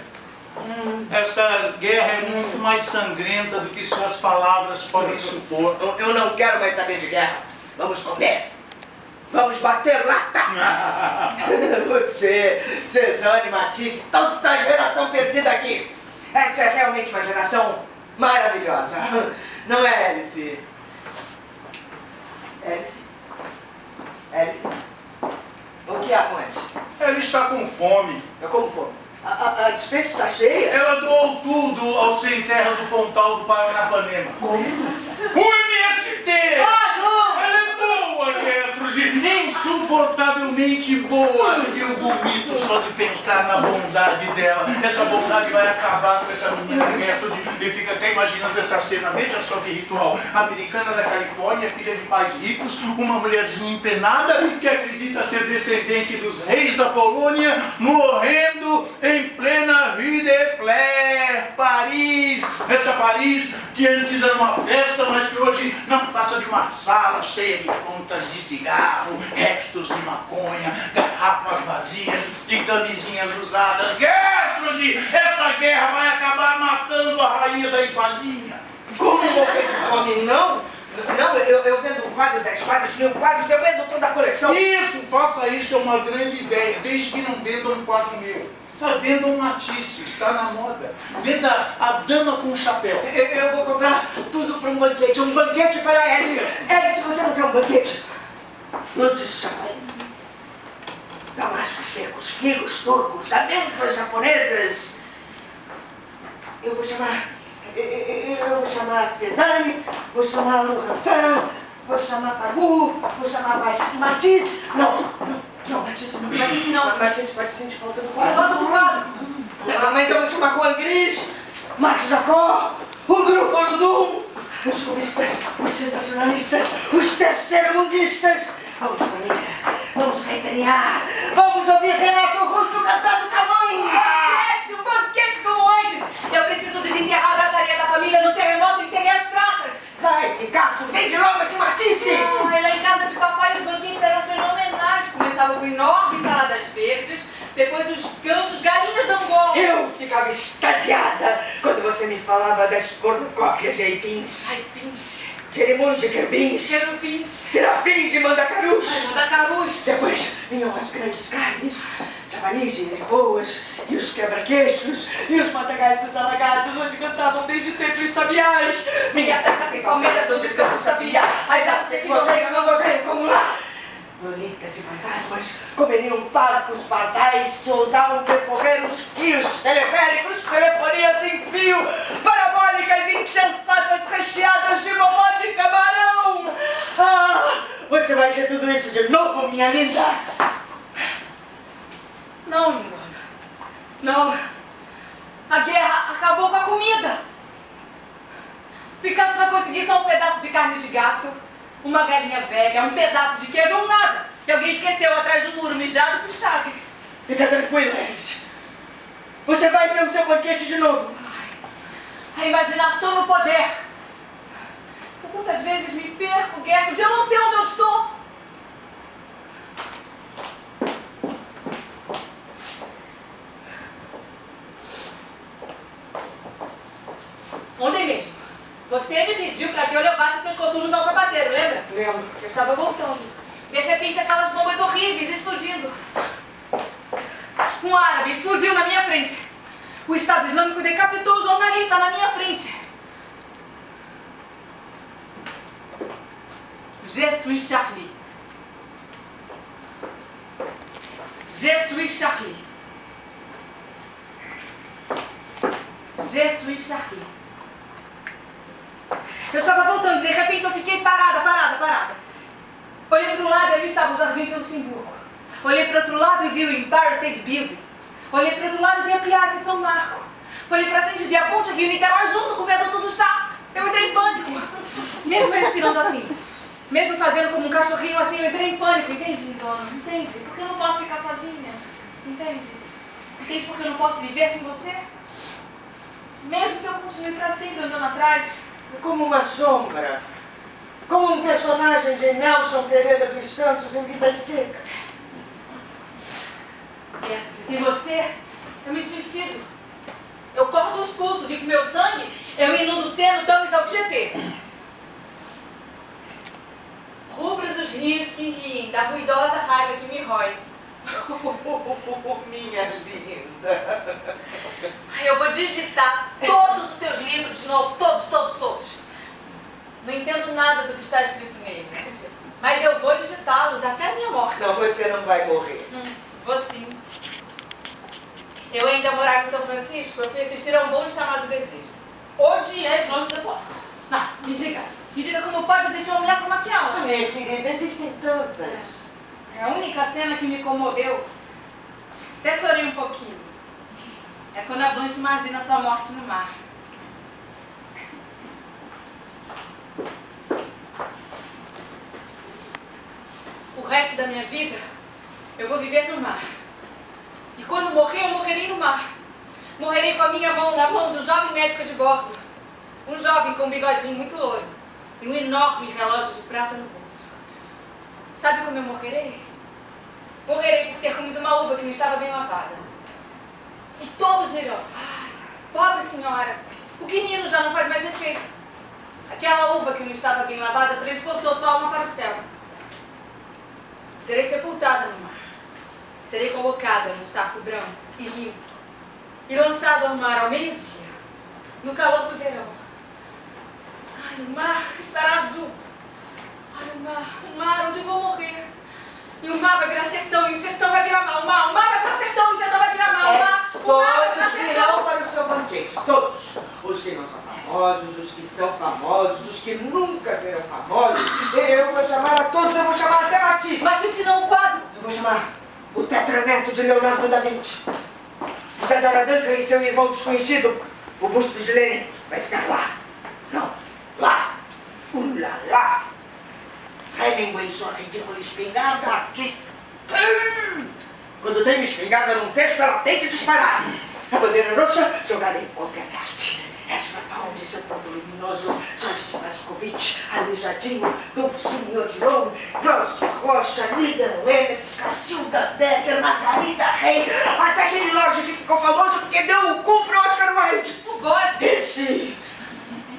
Essa guerra é muito mais sangrenta do que suas palavras podem supor. Eu não quero mais saber de guerra. Vamos comer. Vamos bater lata. Você, Cezanne, Matisse, toda a geração perdida aqui. Essa é realmente uma geração maravilhosa. Não é, Alice? Alice? O que há com Alice? Ela está com fome. Como foi? A despensa está cheia? Ela doou tudo ao Sem Terra do Pontal do Paranapanema. Como? O MST! Ah, não! Ela é boa, Gertrude! Insuportavelmente boa! Eu vomito só de pensar na bondade dela. Essa bondade vai acabar com essa menina Gertrude. Eu fico até imaginando essa cena. Veja só que ritual. Americana da Califórnia, filha de pais ricos, uma mulherzinha empenada que acredita ser descendente dos reis da Polônia, morrendo em plena Rue de Flers, Paris. Essa Paris que antes era uma festa, mas que hoje não passa de uma sala cheia de pontas de cigarro, restos de maconha, garrafas vazias e camisinhas usadas. Gertrude, essa guerra vai acabar matando a rainha da Ipalinha. Como morrer de fome? Não, eu vendo um quadro 10 quadros, 1000 quadros, eu vendo toda a coleção. Isso, faça isso, é uma grande ideia, desde que não vendam um quadro meu. Venda um Matisse, está na moda. Venda a dama com chapéu. Eu vou comprar tudo para um banquete para a Alice. Alice, você não quer um banquete? Luzes de chapéu, damascos secos, figos turcos, amêndoas japonesas. Eu vou chamar a Cezanne, vou chamar a Lourençon, vou chamar a Pagu, vou chamar a Matisse. Não, Matisse não. Matisse pode sentir falta do quadro. Falta do quadro. Mas eu vou chamar Juan Gris, Marcos Jacó, o Grupo Ludum, os comunistas, os sensacionalistas, os terceiro-mundistas. Vamos comer, vamos reiterar, vamos ouvir Renato Russo cantando Camões. Um banquete como antes. Eu preciso desenterrar a brataria da família no terremoto e enterrei as pratas. Vai, Picasso, vem de novo esse Matisse. Ai, lá em casa de papai os banquetes eram fenomenais. Começava com enormes saladas verdes, depois os gansos, galinhas da Angola. Eu ficava extasiada quando você me falava das cornucópias de aipins, jeremuns de querubins, serafins de mandacarus. Mandacarus. Depois vinham as grandes carnes, javalis e leoas, e os quebra-queixos, e os matagais dos alagados, onde cantavam desde sempre os sabiás. Minha terra tem palmeiras onde canta o sabiá, as aves que gozeiam, não gozeiam como lá. Lolitas e fantasmas comeriam parcos pardais que ousavam percorrer os fios teleféricos, telefonias sem fio, parabólicas insensatas recheadas de momó de camarão. Ah, você vai ter tudo isso de novo, minha linda? Não, Lindona. Não. A guerra acabou com a comida. Picasso vai conseguir só um pedaço de carne de gato, uma galinha velha, um pedaço de queijo ou nada, que alguém esqueceu atrás do muro mijado e pichado. Fica tranquila, Alice. Você vai ter o seu banquete de novo. A imaginação no poder. Eu tantas vezes me perco, Gertrude, eu não sei onde eu estou. Ontem mesmo, você me pediu para que eu levasse seus coturnos ao sapateiro, lembra? Lembro. Eu estava voltando. De repente, aquelas bombas horríveis explodindo. Um árabe explodiu na minha frente. O Estado Islâmico decapitou o jornalista na minha frente. Je suis Charlie. Je suis Charlie. Je suis Charlie. Eu estava voltando e de repente eu fiquei parada. Olhei para um lado e ali estava o Jardim de Luxemburgo. Olhei para o outro lado e vi o Empire State Building. Olhei para o outro lado e vi a Piazza em São Marco. Olhei para frente e vi a ponte aqui em Niterói junto com o viaduto do chá. Eu entrei em pânico. Mesmo respirando assim, mesmo fazendo como um cachorrinho assim, eu entrei em pânico. Entende, dona? Entende? Porque eu não posso ficar sozinha. Entende? Entende porque eu não posso viver sem você? Mesmo que eu continue para sempre andando atrás. Como uma sombra. Como um personagem de Nelson Pereira dos Santos em Vidas Secas. Sem você, eu me suicido. Eu corto os pulsos e com meu sangue eu inundo o seno, Tames ao Tietê. Rubros os rios que riem da ruidosa raiva que me rói. Minha linda. Eu vou digitar todos os seus livros de novo, todos. Não entendo nada do que está escrito nele, mas eu vou digitá-los até a minha morte. Não, você não vai morrer. Vou sim. Eu ainda morava em São Francisco, eu fui assistir a um bonde chamado Desejo. Odiei longe da porta. Não, me diga como pode existir uma mulher como aquela. Minha querida, existem tantas. A única cena que me comoveu, até chorei um pouquinho, é quando a Blanche imagina sua morte no mar. O resto da minha vida, eu vou viver no mar. E quando morrer, eu morrerei no mar. Morrerei com a minha mão na mão de um jovem médico de bordo. Um jovem com um bigodinho muito louro e um enorme relógio de prata no bolso. Sabe como eu morrerei? Morrerei por ter comido uma uva que não estava bem lavada. E todos dirão, pobre senhora, o quinino já não faz mais efeito. Aquela uva que não estava bem lavada transportou sua alma para o céu. Serei sepultada no mar. Serei colocada no saco branco e limpo e lançada ao mar ao meio-dia, no calor do verão. Ai, o mar estará azul. Ai, o mar onde eu vou morrer. E o mar vai virar sertão, e o sertão vai virar mar. O mar vai virar sertão, e o sertão vai virar mar. O mar vai virar Todos sertão. virão para o seu banquete, todos. Os que não são famosos, os que são famosos, os que nunca serão famosos. Eu vou chamar a todos, eu vou chamar até Matisse. Matisse não, o quadro. Eu vou chamar o tetraneto de Leonardo da Vinci. Isadora Duncan e seu irmão desconhecido, o busto de Lenin, vai ficar lá. Não, lá. Lá. Hemingway, sua ridícula espingarda aqui. Quando tem uma espingarda num texto, ela tem que disparar. A bandeira russa jogada em qualquer parte. Essa onde seu próprio luminoso Jorge Mascovitch, aleijadinho, Dulcinho Odilon, Gross Rocha, Liga Noemes, Cacilda Becker, Margarida Rey, até aquele Lorde que ficou famoso porque deu o cu pro Oscar Wilde. O Bose. Esse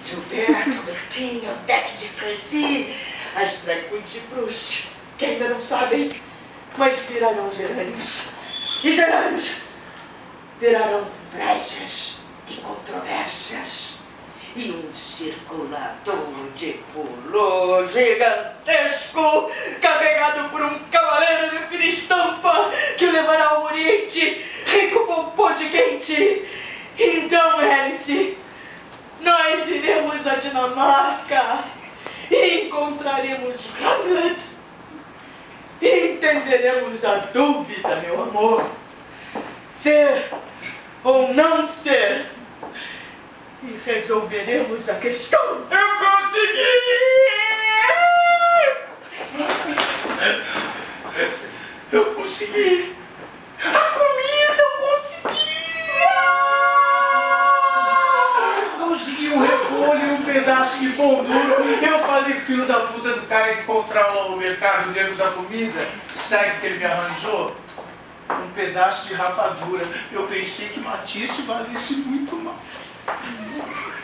Gilberto, Bertinho, Deck de Crécy, as drag queens de Proust, que ainda não sabem, mas virarão gerânios. E gerânios virarão freixas e controvérsias. E um circulador de fulô gigantesco, carregado por um cavaleiro de fina estampa, que o levará ao Oriente, rico com pão de quente. Então, Hélice, nós iremos à Dinamarca e encontraremos Hamlet e entenderemos a dúvida, meu amor. Ser ou não ser. E resolveremos a questão. Eu consegui! Eu consegui! A comida eu consegui! Consegui um repolho e um pedaço de pão duro. Eu falei que o filho da puta do cara ia encontrar o mercado dentro da comida. Sabe o que ele me arranjou? Um pedaço de rapadura. Eu pensei que Matisse valesse muito mais.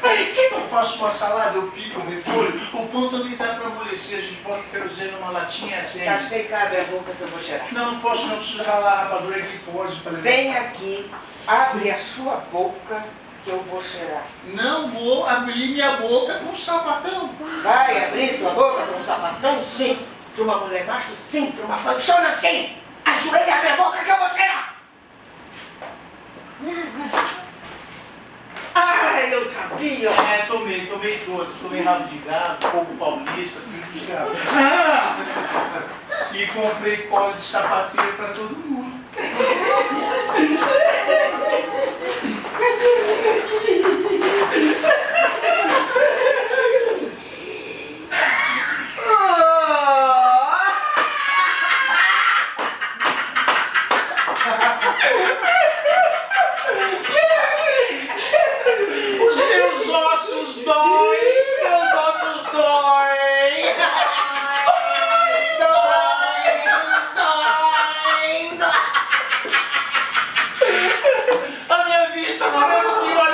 Aí, que eu faço uma salada, eu pico um repolho, o pão também dá pra amolecer, a gente bota o querosene numa latinha assim. Casquei, cabe a boca que eu vou cheirar. Não posso, não preciso ralar a rapadura, é glicose pra levar. Vem aqui, abre a sua boca que eu vou cheirar. Não vou abrir minha boca com um sapatão. Vai abrir sua boca com um sapatão, sim. Para uma mulher macho, sim. Para uma fanchona, sim. Ajoelha e abre a boca que eu vou cheirar. Ai, eu sabia. É, tomei todos. Tomei rabo de gado, fogo paulista, filho de gado. E comprei cola de sapateiro pra todo mundo. Os meus ossos doem. Meus ossos doem. A minha vista parece que olha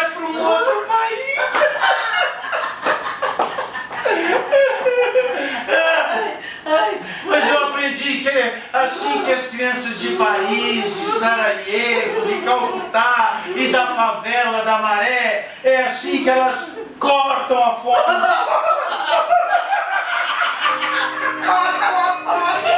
Mas eu aprendi que é assim que as crianças de Paris, de Sarajevo, de Calcutá e da favela da Maré, é assim que elas cortam a fome. Cortam a fome!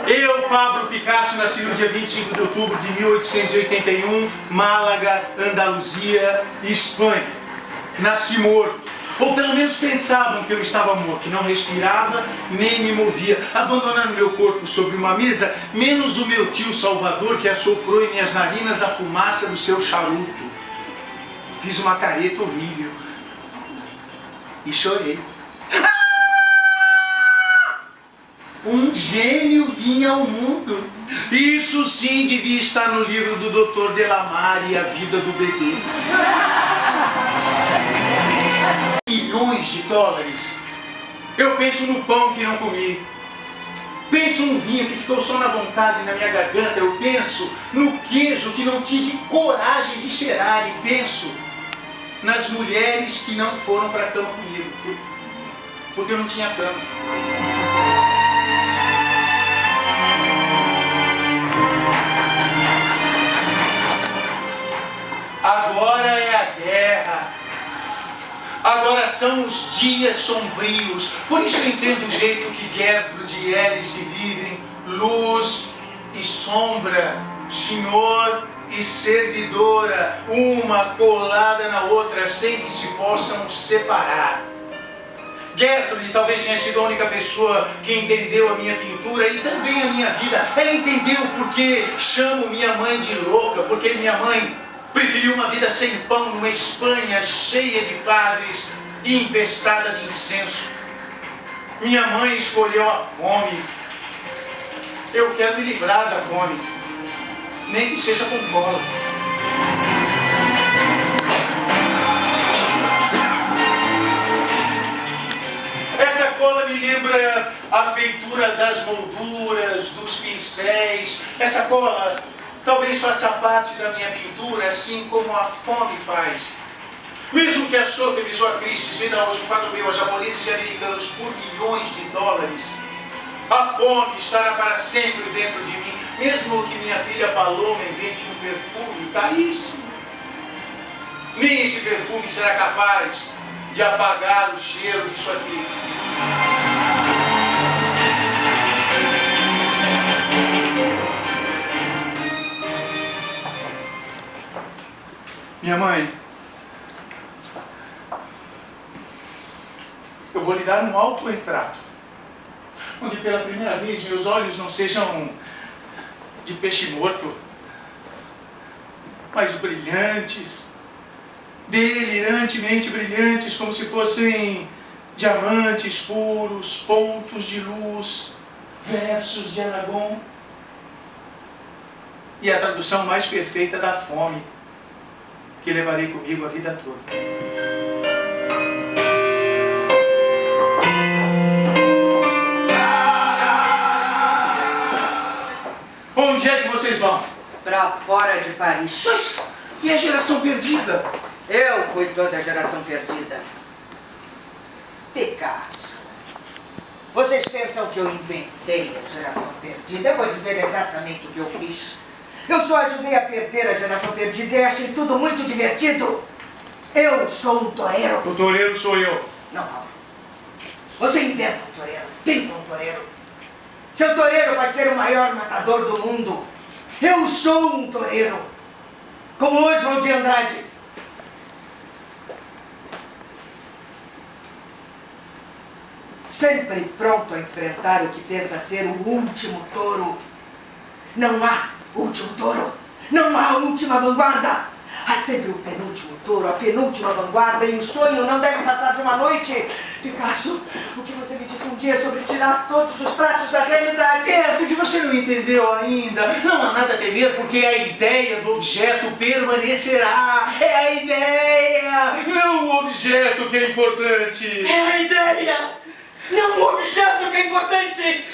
Eu, Pablo Picasso, nasci no dia 25 de outubro de 1881, Málaga, Andaluzia, Espanha. Nasci morto. Ou pelo menos pensavam que eu estava morto, que não respirava nem me movia, abandonando meu corpo sobre uma mesa, menos o meu tio Salvador, que assoprou em minhas narinas a fumaça do seu charuto. Fiz uma careta horrível e chorei. Um gênio vinha ao mundo. Isso sim devia estar no livro do Dr. Delamare, A Vida do Bebê. Milhões de dólares. Eu penso no pão que não comi. Penso no vinho que ficou só na vontade na minha garganta. Eu penso no queijo que não tive coragem de cheirar. E penso nas mulheres que não foram para a cama comigo. Porque eu não tinha cama. Agora é a guerra. Agora são os dias sombrios. Por isso eu entendo o jeito que Gertrude e Alice vivem. Luz e sombra, senhor e servidora, uma colada na outra, sem que se possam separar. Gertrude talvez tenha sido a única pessoa que entendeu a minha pintura e também a minha vida. Ela entendeu porque chamo minha mãe de louca, porque minha mãe preferiu uma vida sem pão numa Espanha cheia de padres e empestada de incenso. Minha mãe escolheu a fome. Eu quero me livrar da fome, nem que seja com cola. Essa cola me lembra a feitura das molduras, dos pincéis. Essa cola talvez faça parte da minha pintura, assim como a fome faz. Mesmo que a Sotheby's ou a Christie's venda hoje um quadro meu a japoneses e americanos por milhões de dólares, a fome estará para sempre dentro de mim. Mesmo que minha filha Paloma invente um perfume caríssimo, nem esse perfume será capaz de apagar o cheiro disso aqui. Minha mãe, eu vou lhe dar um autorretrato, onde pela primeira vez meus olhos não sejam de peixe morto, mas brilhantes, delirantemente brilhantes, como se fossem diamantes puros, pontos de luz, versos de Aragon. E a tradução mais perfeita da fome, que levarei comigo a vida toda. Onde é que vocês vão? Pra fora de Paris. Mas e a geração perdida? Eu fui toda a geração perdida. Picasso. Vocês pensam que eu inventei a geração perdida? Eu vou dizer exatamente o que eu fiz. Eu só ajudei a perder a geração perdida e achei tudo muito divertido. Eu sou um toureiro. O toureiro sou eu. Não. Você inventa um toureiro, pinta um toureiro. Seu toureiro pode ser o maior matador do mundo. Eu sou um toureiro. Como Oswald de Andrade. Sempre pronto a enfrentar o que pensa ser o último touro. Não há último touro. Não há última vanguarda. Há sempre o penúltimo touro, a penúltima vanguarda, e o sonho não deve passar de uma noite. Picasso, o que você me disse um dia sobre tirar todos os traços da realidade? Porque você não entendeu ainda. Não há nada a temer, porque a ideia do objeto permanecerá. É a ideia, não o objeto que é importante. É a ideia, não o objeto que é importante.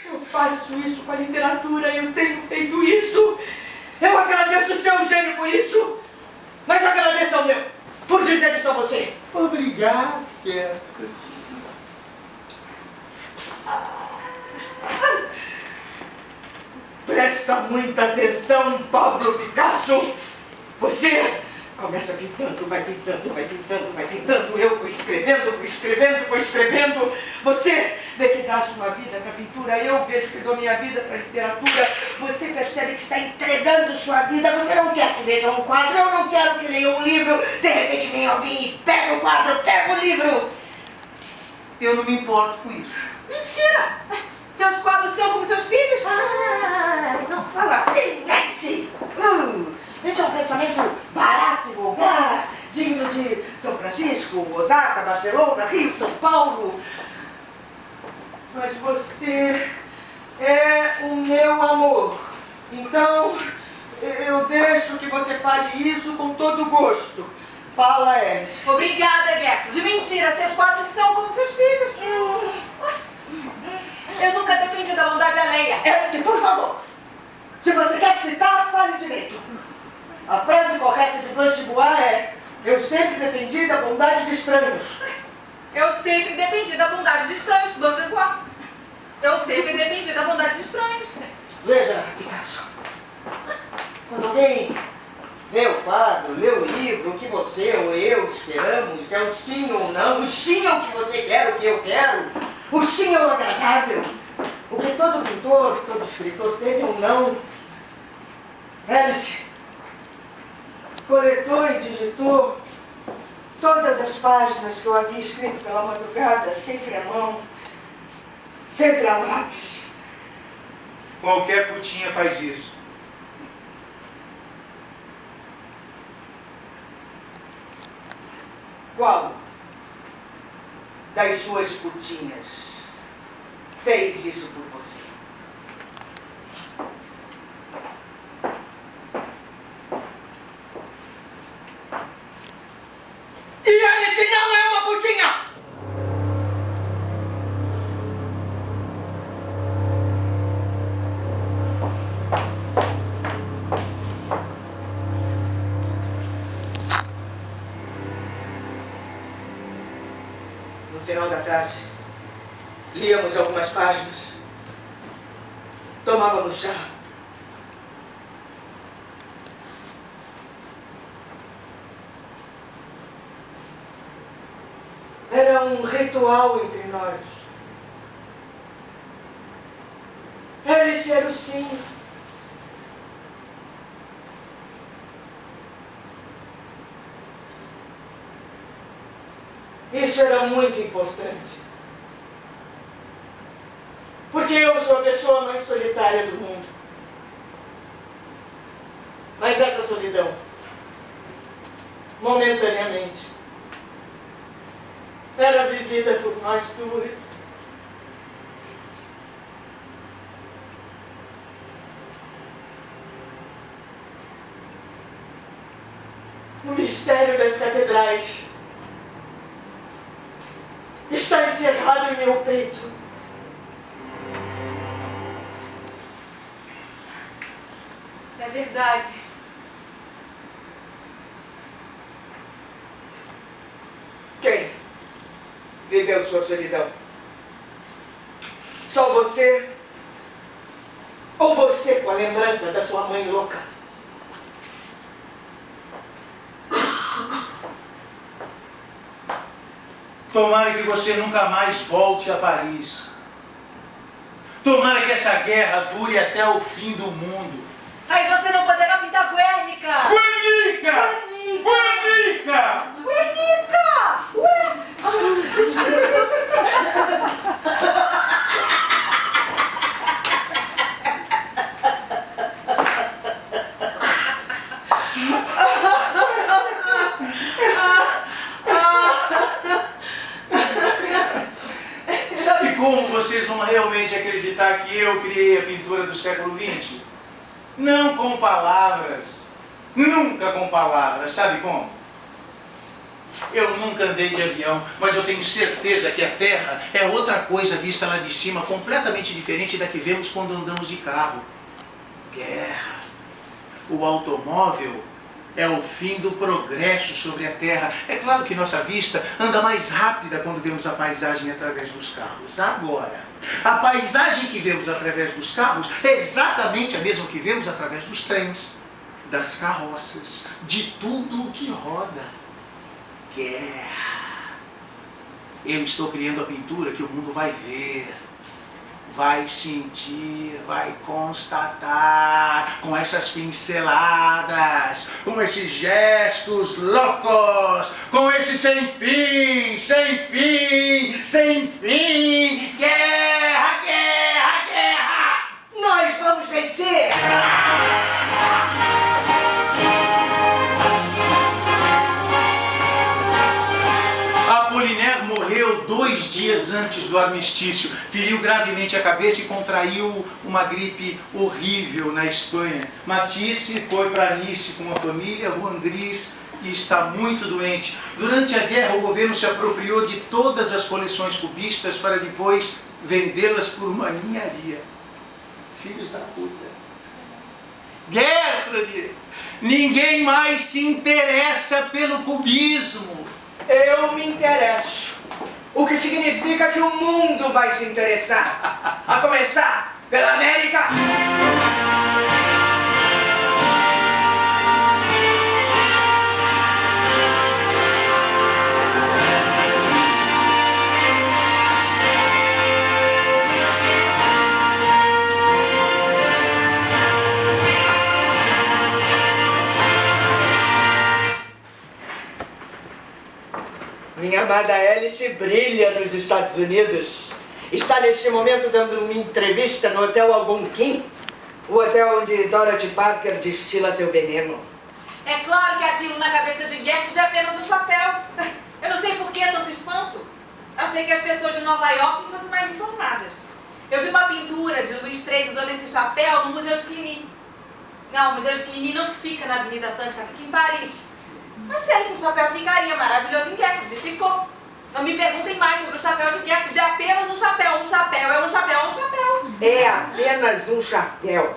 Eu faço isso com a literatura, eu tenho feito isso. Eu agradeço o seu gênio por isso, mas agradeço ao meu, por dizer isso a você. Obrigado, Gertrude. Presta muita atenção, Pablo Picasso. Você começa pintando, vai pintando, vai pintando, vai pintando. Eu vou escrevendo, vou escrevendo, vou escrevendo. Você vê que dá sua vida para a pintura. Eu vejo que dou minha vida para a literatura. Você percebe que está entregando sua vida. Você não quer que veja um quadro. Eu não quero que leia um livro. De repente vem alguém e pega o quadro, pega o livro. Eu não me importo com isso. Mentira! Seus quadros são como seus filhos? Não fala assim, Nancy. Esse é um pensamento barato e vulgar, digno de São Francisco, Osaka, Barcelona, Rio, São Paulo. Mas você é o meu amor. Então, eu deixo que você fale isso com todo gosto. Fala, Alice. Obrigada, Gertrude. Mentira, seus quadros são como seus filhos. Eu nunca dependi da bondade alheia. Alice, por favor. Se você quer citar, fale direito. A frase correta de Blanche Bois é: eu sempre dependi da bondade de estranhos. Eu sempre dependi da bondade de estranhos, Beauvoir. Eu sempre dependi da bondade de estranhos. Veja, Picasso. Quando alguém vê o quadro, lê o livro, o que você ou eu esperamos, é o sim ou não, o sim é o que você quer, o que eu quero, o sim é o agradável. O que todo pintor, todo escritor teve ou não. Alice coletou e digitou todas as páginas que eu havia escrito pela madrugada, sempre à mão, sempre a lápis. Qualquer putinha faz isso. Qual das suas putinhas fez isso por você? E Alice não é uma putinha! No final da tarde, líamos algumas páginas, tomávamos chá. Era um ritual entre nós. Alice era o sim. Isso era muito importante. Porque eu sou a pessoa mais solitária do mundo. Mas essa solidão, momentaneamente, era vivida por nós duas. O mistério das catedrais está encerrado em meu peito. É verdade. Quem viveu sua solidão? Só você? Ou você com a lembrança da sua mãe louca? Tomara que você nunca mais volte a Paris. Tomara que essa guerra dure até o fim do mundo. Aí você não poderá pintar Guernica! Guernica! Guernica! Guernica! Ué! Sabe como vocês vão realmente acreditar que eu criei a pintura do século XX? Não com palavras. Nunca com palavras. Sabe como? Eu nunca andei de avião, mas eu tenho certeza que a Terra é outra coisa vista lá de cima, completamente diferente da que vemos quando andamos de carro. Guerra. o automóvel é o fim do progresso sobre a Terra. É claro que nossa vista anda mais rápida quando vemos a paisagem através dos carros. Agora, a paisagem que vemos através dos carros é exatamente a mesma que vemos através dos trens, das carroças, de tudo o que roda. Guerra. Eu estou criando a pintura que o mundo vai ver, vai sentir, vai constatar, com essas pinceladas, com esses gestos loucos, com esse sem fim, sem fim, sem fim. Guerra, guerra, guerra! Nós vamos vencer! Apollinaire morreu 2 dias antes do armistício, feriu gravemente a cabeça e contraiu uma gripe horrível na Espanha. Matisse foi para Nice com a família, Juan Gris está muito doente. Durante a guerra, o governo se apropriou de todas as coleções cubistas para depois vendê-las por uma ninharia. Filhos da puta. Gertrude! Ninguém mais se interessa pelo cubismo. Eu me interesso. O que significa que o mundo vai se interessar. A começar pela América. Minha amada Alice brilha nos Estados Unidos. Está neste momento dando uma entrevista no Hotel Algonquin, o hotel onde Dorothy Parker destila seu veneno. É claro que aquilo na cabeça de Gertrude é apenas um chapéu. Eu não sei por que tanto espanto. Achei que as pessoas de Nova York fossem mais informadas. Eu vi uma pintura de Luís III usando esse chapéu no Museu de Cluny. Não, o Museu de Cluny não fica na Avenida Atlântica, fica em Paris. Achei que o chapéu ficaria maravilhoso em Gertrude. Ficou. Não me perguntem mais sobre o chapéu de Gertrude. É apenas um chapéu. Um chapéu é um chapéu, é um chapéu. É apenas um chapéu.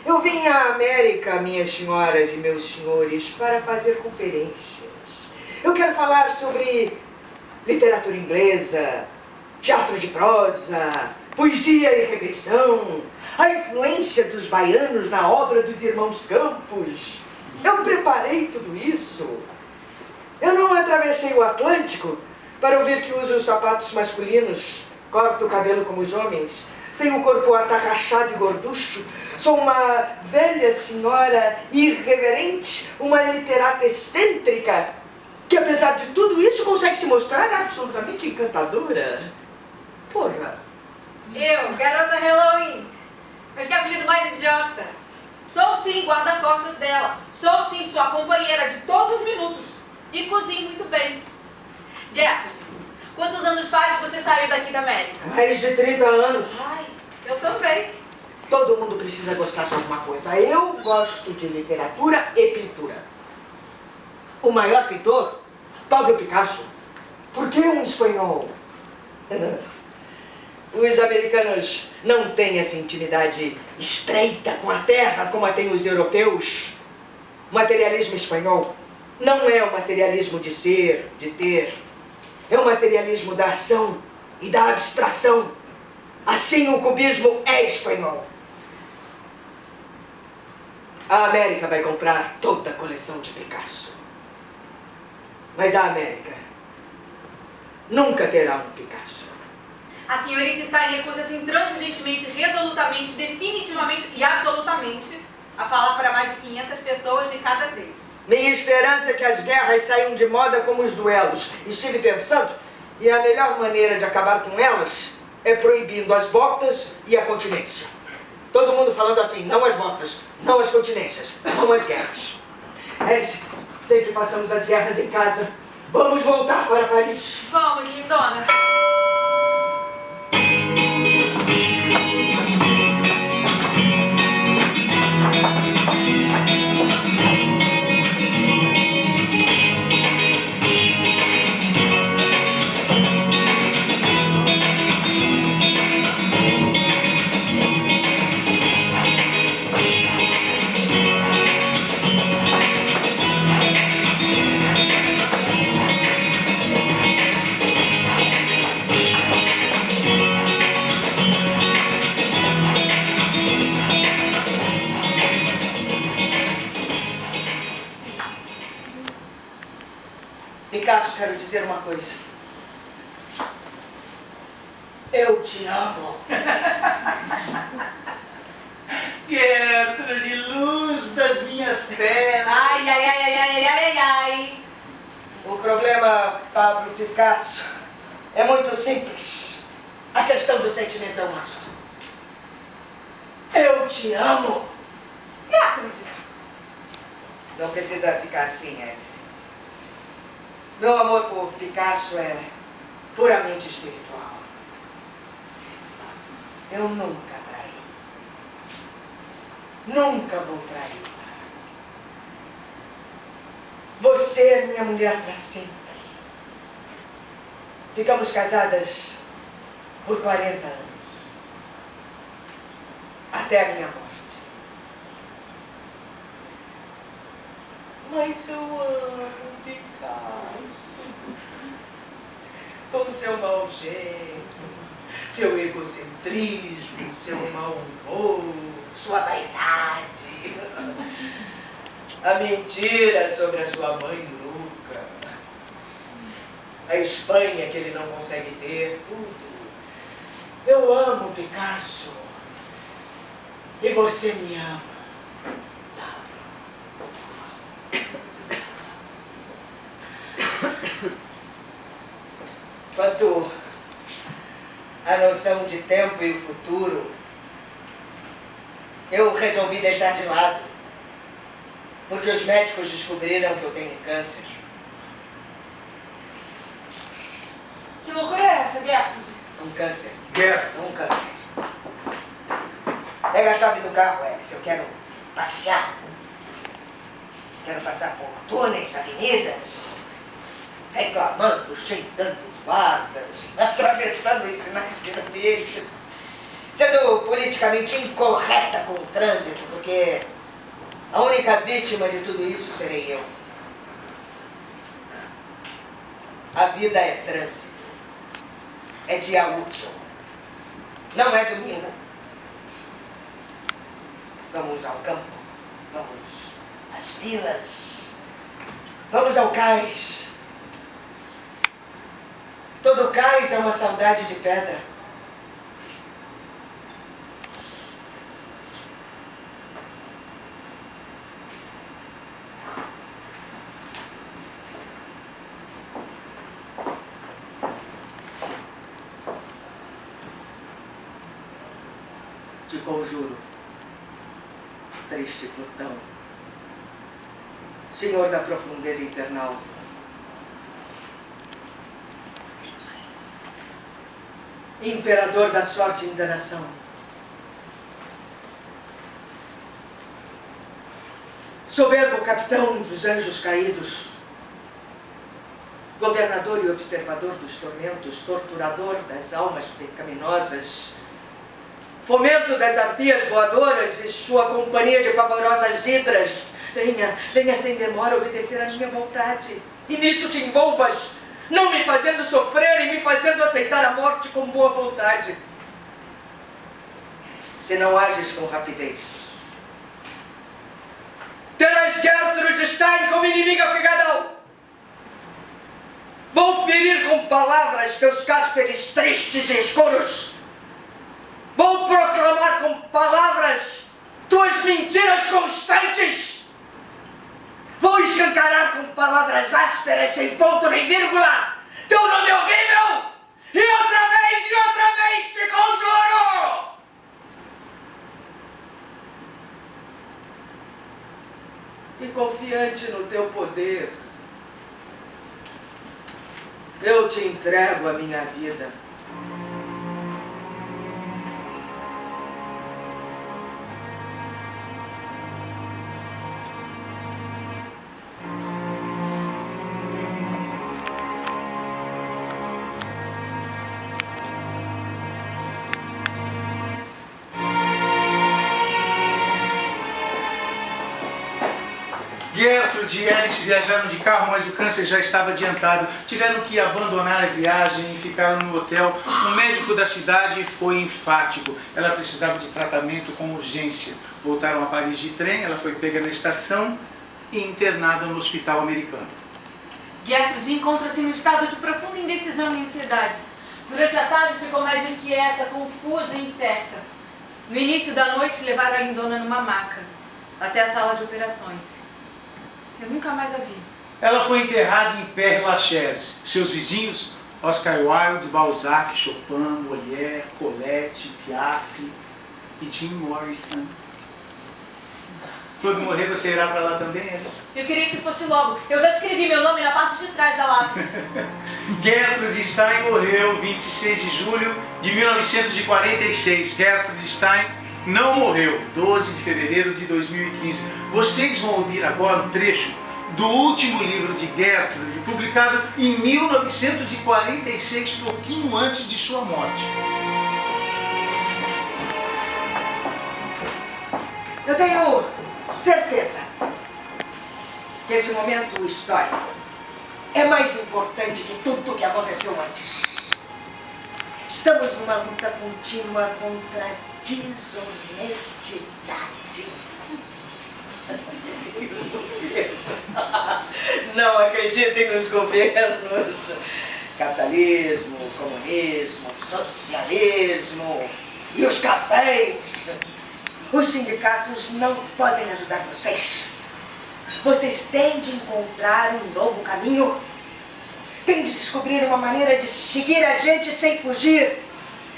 Eu vim à América, minhas senhoras e meus senhores, para fazer conferências. Eu quero falar sobre literatura inglesa, teatro de prosa, poesia e regressão, a influência dos baianos na obra dos irmãos Campos. Eu preparei tudo isso. Eu não atravessei o Atlântico para ouvir que uso os sapatos masculinos, corto o cabelo como os homens, tenho o corpo atarrachado e gorducho, sou uma velha senhora irreverente, uma literata excêntrica, que apesar de tudo isso consegue se mostrar absolutamente encantadora. Porra! Eu, garota Halloween. Mas que apelido mais idiota. Sou sim guarda-costas dela. Sou sim sua companheira de todos os minutos. E cozinho muito bem. Gertrude, quantos anos faz que você saiu daqui da América? Mais de 30 anos. Ai, eu também. Todo mundo precisa gostar de alguma coisa. Eu gosto de literatura e pintura. O maior pintor, Pablo Picasso. Por que um espanhol? Os americanos não têm essa intimidade estreita com a terra como a têm os europeus. O materialismo espanhol não é o materialismo de ser, de ter. É o materialismo da ação e da abstração. Assim o cubismo é espanhol. A América vai comprar toda a coleção de Picasso. Mas a América nunca terá um Picasso. A senhorita Stein recusa-se intransigentemente, resolutamente, definitivamente e absolutamente a falar para mais de 500 pessoas de cada vez. Minha esperança é que as guerras saiam de moda como os duelos. Estive pensando, e a melhor maneira de acabar com elas é proibindo as botas e a continência. Todo mundo falando assim, não as botas, não as continências, não as guerras. Alice, sempre passamos as guerras em casa. Vamos voltar para Paris. Vamos, lindona. Picasso, quero dizer uma coisa. Eu te amo. Gertrude, luz das minhas terras. Ai, ai, ai, ai, ai, ai, ai, ai. O problema, Pablo Picasso, é muito simples. A questão do sentimento é uma só. Eu te amo. Gertrude. Não precisa ficar assim, Alice. Meu amor por Picasso é puramente espiritual. Eu nunca traí. Nunca vou trair. Você é minha mulher para sempre. Ficamos casadas por 40 anos. Até a minha morte. Mas eu amo Picasso. Com seu mau jeito, seu egocentrismo, seu mau humor, sua vaidade. A mentira sobre a sua mãe louca. A Espanha que ele não consegue ter, tudo. Eu amo Picasso. E você me ama. Quanto à noção de tempo e o futuro, eu resolvi deixar de lado, porque os médicos descobriram que eu tenho câncer. Que loucura é essa, Gertrude? Um câncer. Gertrude. Um câncer. Pega a chave do carro, Alice. Eu quero passear. Quero passar por túneis, avenidas, reclamando, xingando os guardas, atravessando os sinais vermelhos, sendo politicamente incorreta com o trânsito, porque a única vítima de tudo isso serei eu. A vida é trânsito. É dia útil. Não é domingo. Vamos ao campo. Vamos às vilas. Vamos ao cais. Todo cais é uma saudade de pedra. Te conjuro, triste Plutão, senhor da profundeza infernal, imperador da sorte e enganação, soberbo capitão dos anjos caídos, governador e observador dos tormentos, torturador das almas pecaminosas, fomento das arpias voadoras e sua companhia de pavorosas hidras, venha, venha sem demora obedecer à minha vontade, e nisso te envolvas, não me fazendo sofrer e me fazendo aceitar a morte com boa vontade. Se não ages com rapidez, terás Gertrude Stein como inimiga figadal. Vou ferir com palavras teus cárceres tristes e escuros. Vou proclamar com palavras tuas mentiras constantes. Vou escancarar com palavras ásperas, sem ponto nem vírgula, teu nome horrível! E outra vez te conjuro! E confiante no teu poder, eu te entrego a minha vida. Gertrude e Alice viajaram de carro, mas o câncer já estava adiantado. Tiveram que abandonar a viagem e ficaram no hotel. O médico da cidade foi enfático. Ela precisava de tratamento com urgência. Voltaram a Paris de trem, ela foi pega na estação e internada no hospital americano. Gertrude encontra-se em um estado de profunda indecisão e ansiedade. Durante a tarde ficou mais inquieta, confusa e incerta. No início da noite levaram a lindona numa maca, até a sala de operações. Eu nunca mais a vi. Ela foi enterrada em Père Lachaise. Seus vizinhos, Oscar Wilde, Balzac, Chopin, Molière, Colette, Piaf e Jim Morrison. Quando morrer, você irá para lá também, Alice? Eu queria que fosse logo. Eu já escrevi meu nome na parte de trás da lápide. Gertrude Stein morreu 26 de julho de 1946. Gertrude Stein não morreu, 12 de fevereiro de 2015. Vocês vão ouvir agora um trecho do último livro de Gertrude, publicado em 1946, pouquinho antes de sua morte. Eu tenho certeza que esse momento histórico é mais importante que tudo o que aconteceu antes. Estamos numa luta contínua contra a desonestidade. E os governos. Não acreditem nos governos. Capitalismo, comunismo, socialismo e os cartéis. Os sindicatos não podem ajudar vocês. Vocês têm de encontrar um novo caminho. Têm de descobrir uma maneira de seguir adiante sem fugir.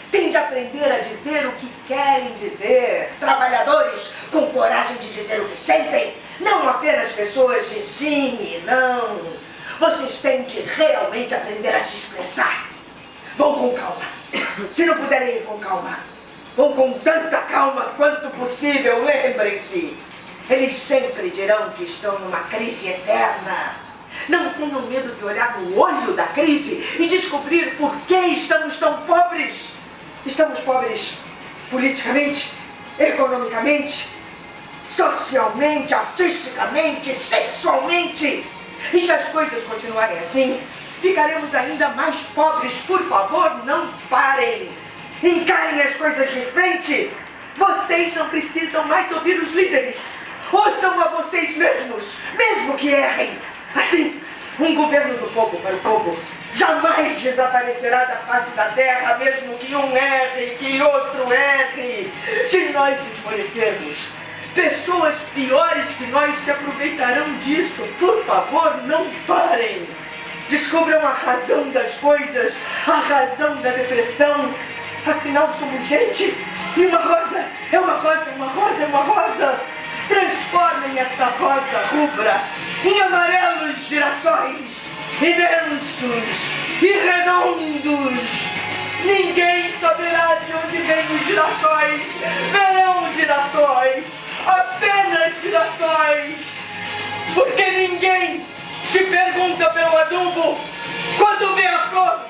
Têm de aprender a dizer o que querem dizer. Trabalhadores com coragem de dizer o que sentem. Não apenas pessoas de sim e não. Vocês têm de realmente aprender a se expressar. Vão com calma. Se não puderem ir com calma, vão com tanta calma quanto possível. Lembrem-se, eles sempre dirão que estão numa crise eterna. Não tenham medo de olhar no olho da crise e descobrir por que estamos tão pobres. Estamos pobres politicamente, economicamente, socialmente, artisticamente, sexualmente. E se as coisas continuarem assim, ficaremos ainda mais pobres. Por favor, não parem. Encarem as coisas de frente. Vocês não precisam mais ouvir os líderes. Ouçam a vocês mesmos, mesmo que errem. Assim, um governo do povo para o povo jamais desaparecerá da face da terra, mesmo que um erre, que outro erre. Se nós esmorecermos, pessoas piores que nós se aproveitarão disso. Por favor, não parem. Descubram a razão das coisas, a razão da depressão. Afinal, somos gente. E uma rosa é uma rosa, uma rosa é uma rosa. Transformem essa rosa rubra em amarelos girassóis, imensos e redondos. Ninguém saberá de onde vêm os girassóis. Verão girassóis, apenas girassóis. Porque ninguém se pergunta pelo adubo quando vê a flor.